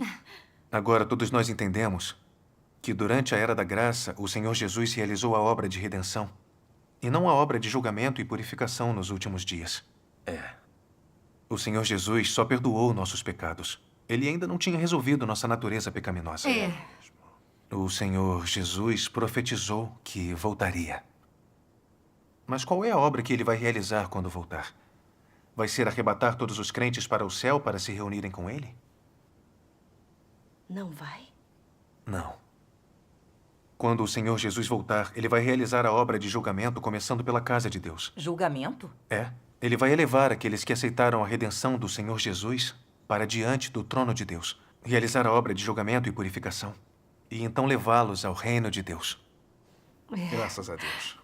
Agora todos nós entendemos que durante a Era da Graça, o Senhor Jesus realizou a obra de redenção e não a obra de julgamento e purificação nos últimos dias. O Senhor Jesus só perdoou nossos pecados. Ele ainda não tinha resolvido nossa natureza pecaminosa. O Senhor Jesus profetizou que voltaria. Mas qual é a obra que ele vai realizar quando voltar? Vai ser arrebatar todos os crentes para o céu para se reunirem com ele? Não vai? Não. Quando o Senhor Jesus voltar, ele vai realizar a obra de julgamento, começando pela casa de Deus. Julgamento? Ele vai elevar aqueles que aceitaram a redenção do Senhor Jesus para diante do trono de Deus, realizar a obra de julgamento e purificação, e então levá-los ao reino de Deus. Graças a Deus.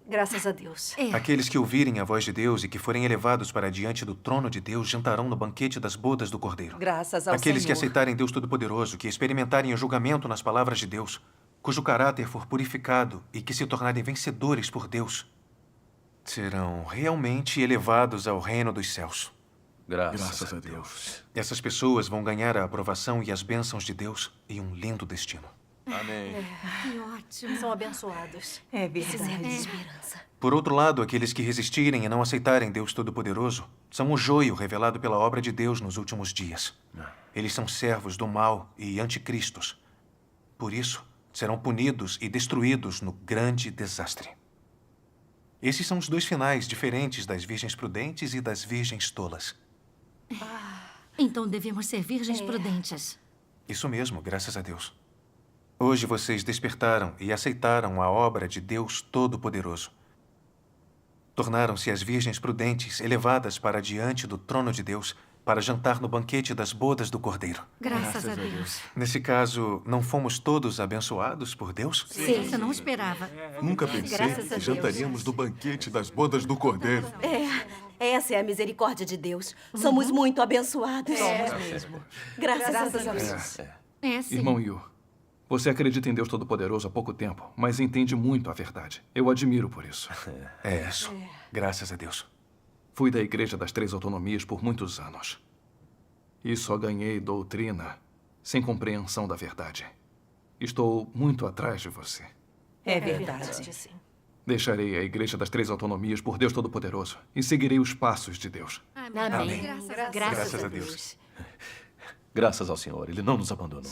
Graças a Deus. Aqueles que ouvirem a voz de Deus e que forem elevados para diante do trono de Deus jantarão no banquete das bodas do Cordeiro. Graças ao Aqueles que Senhor. aceitarem Deus Todo-Poderoso, que experimentarem o julgamento nas palavras de Deus, cujo caráter for purificado e que se tornarem vencedores por Deus, serão realmente elevados ao reino dos céus. Graças a Deus. Essas pessoas vão ganhar a aprovação e as bênçãos de Deus e um lindo destino. Amém. Que ótimo. São abençoados. É Precisamos de verdade. esperança. Por outro lado, aqueles que resistirem e não aceitarem Deus Todo-Poderoso são o joio revelado pela obra de Deus nos últimos dias. Eles são servos do mal e anticristos. Por isso, serão punidos e destruídos no grande desastre. Esses são os dois finais diferentes das virgens prudentes e das virgens tolas. Então devemos ser virgens prudentes. Isso mesmo, graças a Deus. Hoje vocês despertaram e aceitaram a obra de Deus Todo-Poderoso. Tornaram-se as virgens prudentes elevadas para diante do trono de Deus para jantar no banquete das bodas do Cordeiro. Graças a Deus. Nesse caso, não fomos todos abençoados por Deus? Sim, isso eu não esperava. Nunca pensei Graças a que Deus. jantaríamos no banquete das bodas do Cordeiro. Essa é a misericórdia de Deus. Somos muito abençoados. Somos mesmo. Graças a Deus. Sim. Irmão Yu, você acredita em Deus Todo-Poderoso há pouco tempo, mas entende muito a verdade. Eu admiro por isso. É isso. Graças a Deus. Fui da Igreja das Três Autonomias por muitos anos. E só ganhei doutrina sem compreensão da verdade. Estou muito atrás de você. É verdade. Sim. Deixarei a Igreja das Três Autonomias por Deus Todo-Poderoso e seguirei os passos de Deus. Amém. Graças a Deus. Graças ao Senhor, Ele não nos abandonou.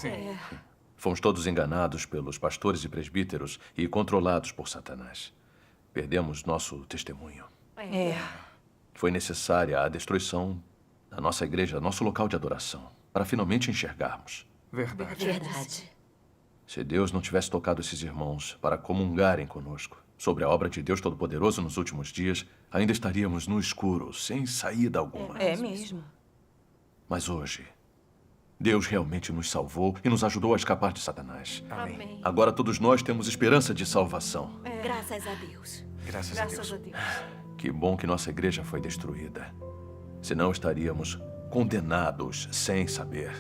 Fomos todos enganados pelos pastores e presbíteros e controlados por Satanás. Perdemos nosso testemunho. Foi necessária a destruição da nossa igreja, nosso local de adoração, para finalmente enxergarmos. Verdade. Se Deus não tivesse tocado esses irmãos para comungarem conosco sobre a obra de Deus Todo-Poderoso nos últimos dias, ainda estaríamos no escuro, sem saída alguma. É mesmo. Mas hoje, Deus realmente nos salvou e nos ajudou a escapar de Satanás. Amém. Agora todos nós temos esperança de salvação. Graças a Deus. Graças a Deus. Que bom que nossa igreja foi destruída. Senão estaríamos condenados sem saber.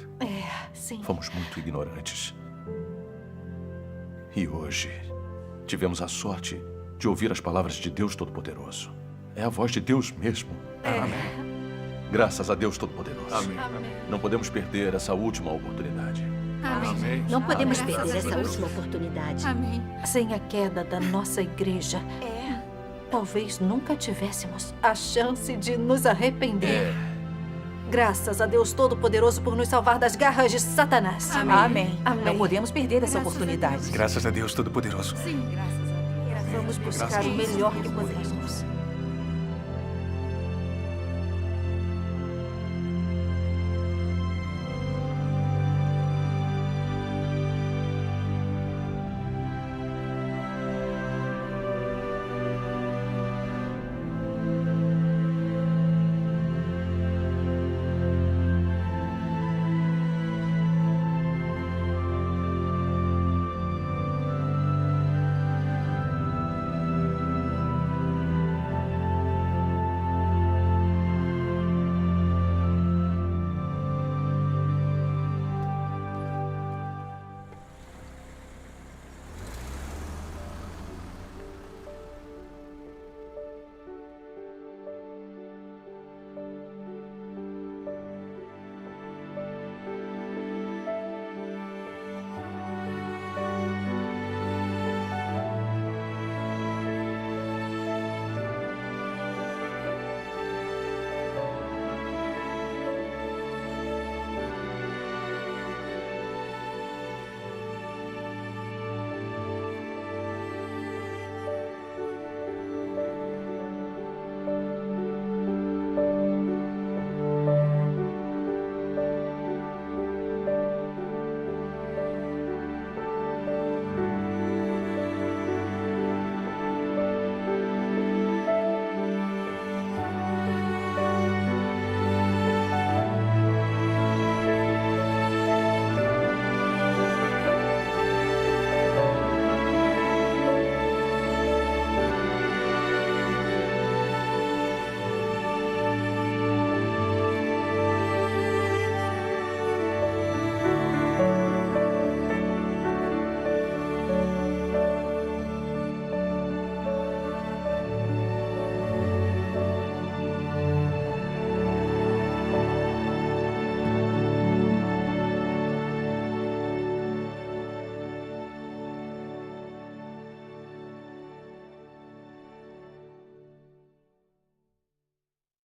Sim. Fomos muito ignorantes. E hoje, tivemos a sorte de ouvir as palavras de Deus Todo-Poderoso. É a voz de Deus mesmo. Graças a Deus Todo-Poderoso. Amém. Não podemos perder essa última oportunidade. Amém. Não podemos Graças perder a essa Deus. última oportunidade. Amém. Sem a queda da nossa igreja, talvez nunca tivéssemos a chance de nos arrepender. Graças a Deus Todo-Poderoso por nos salvar das garras de Satanás. Amém. Não podemos perder essa oportunidade. Graças a Deus Todo-Poderoso. Sim, graças a Deus. Vamos buscar Graças a o Deus. melhor que podemos.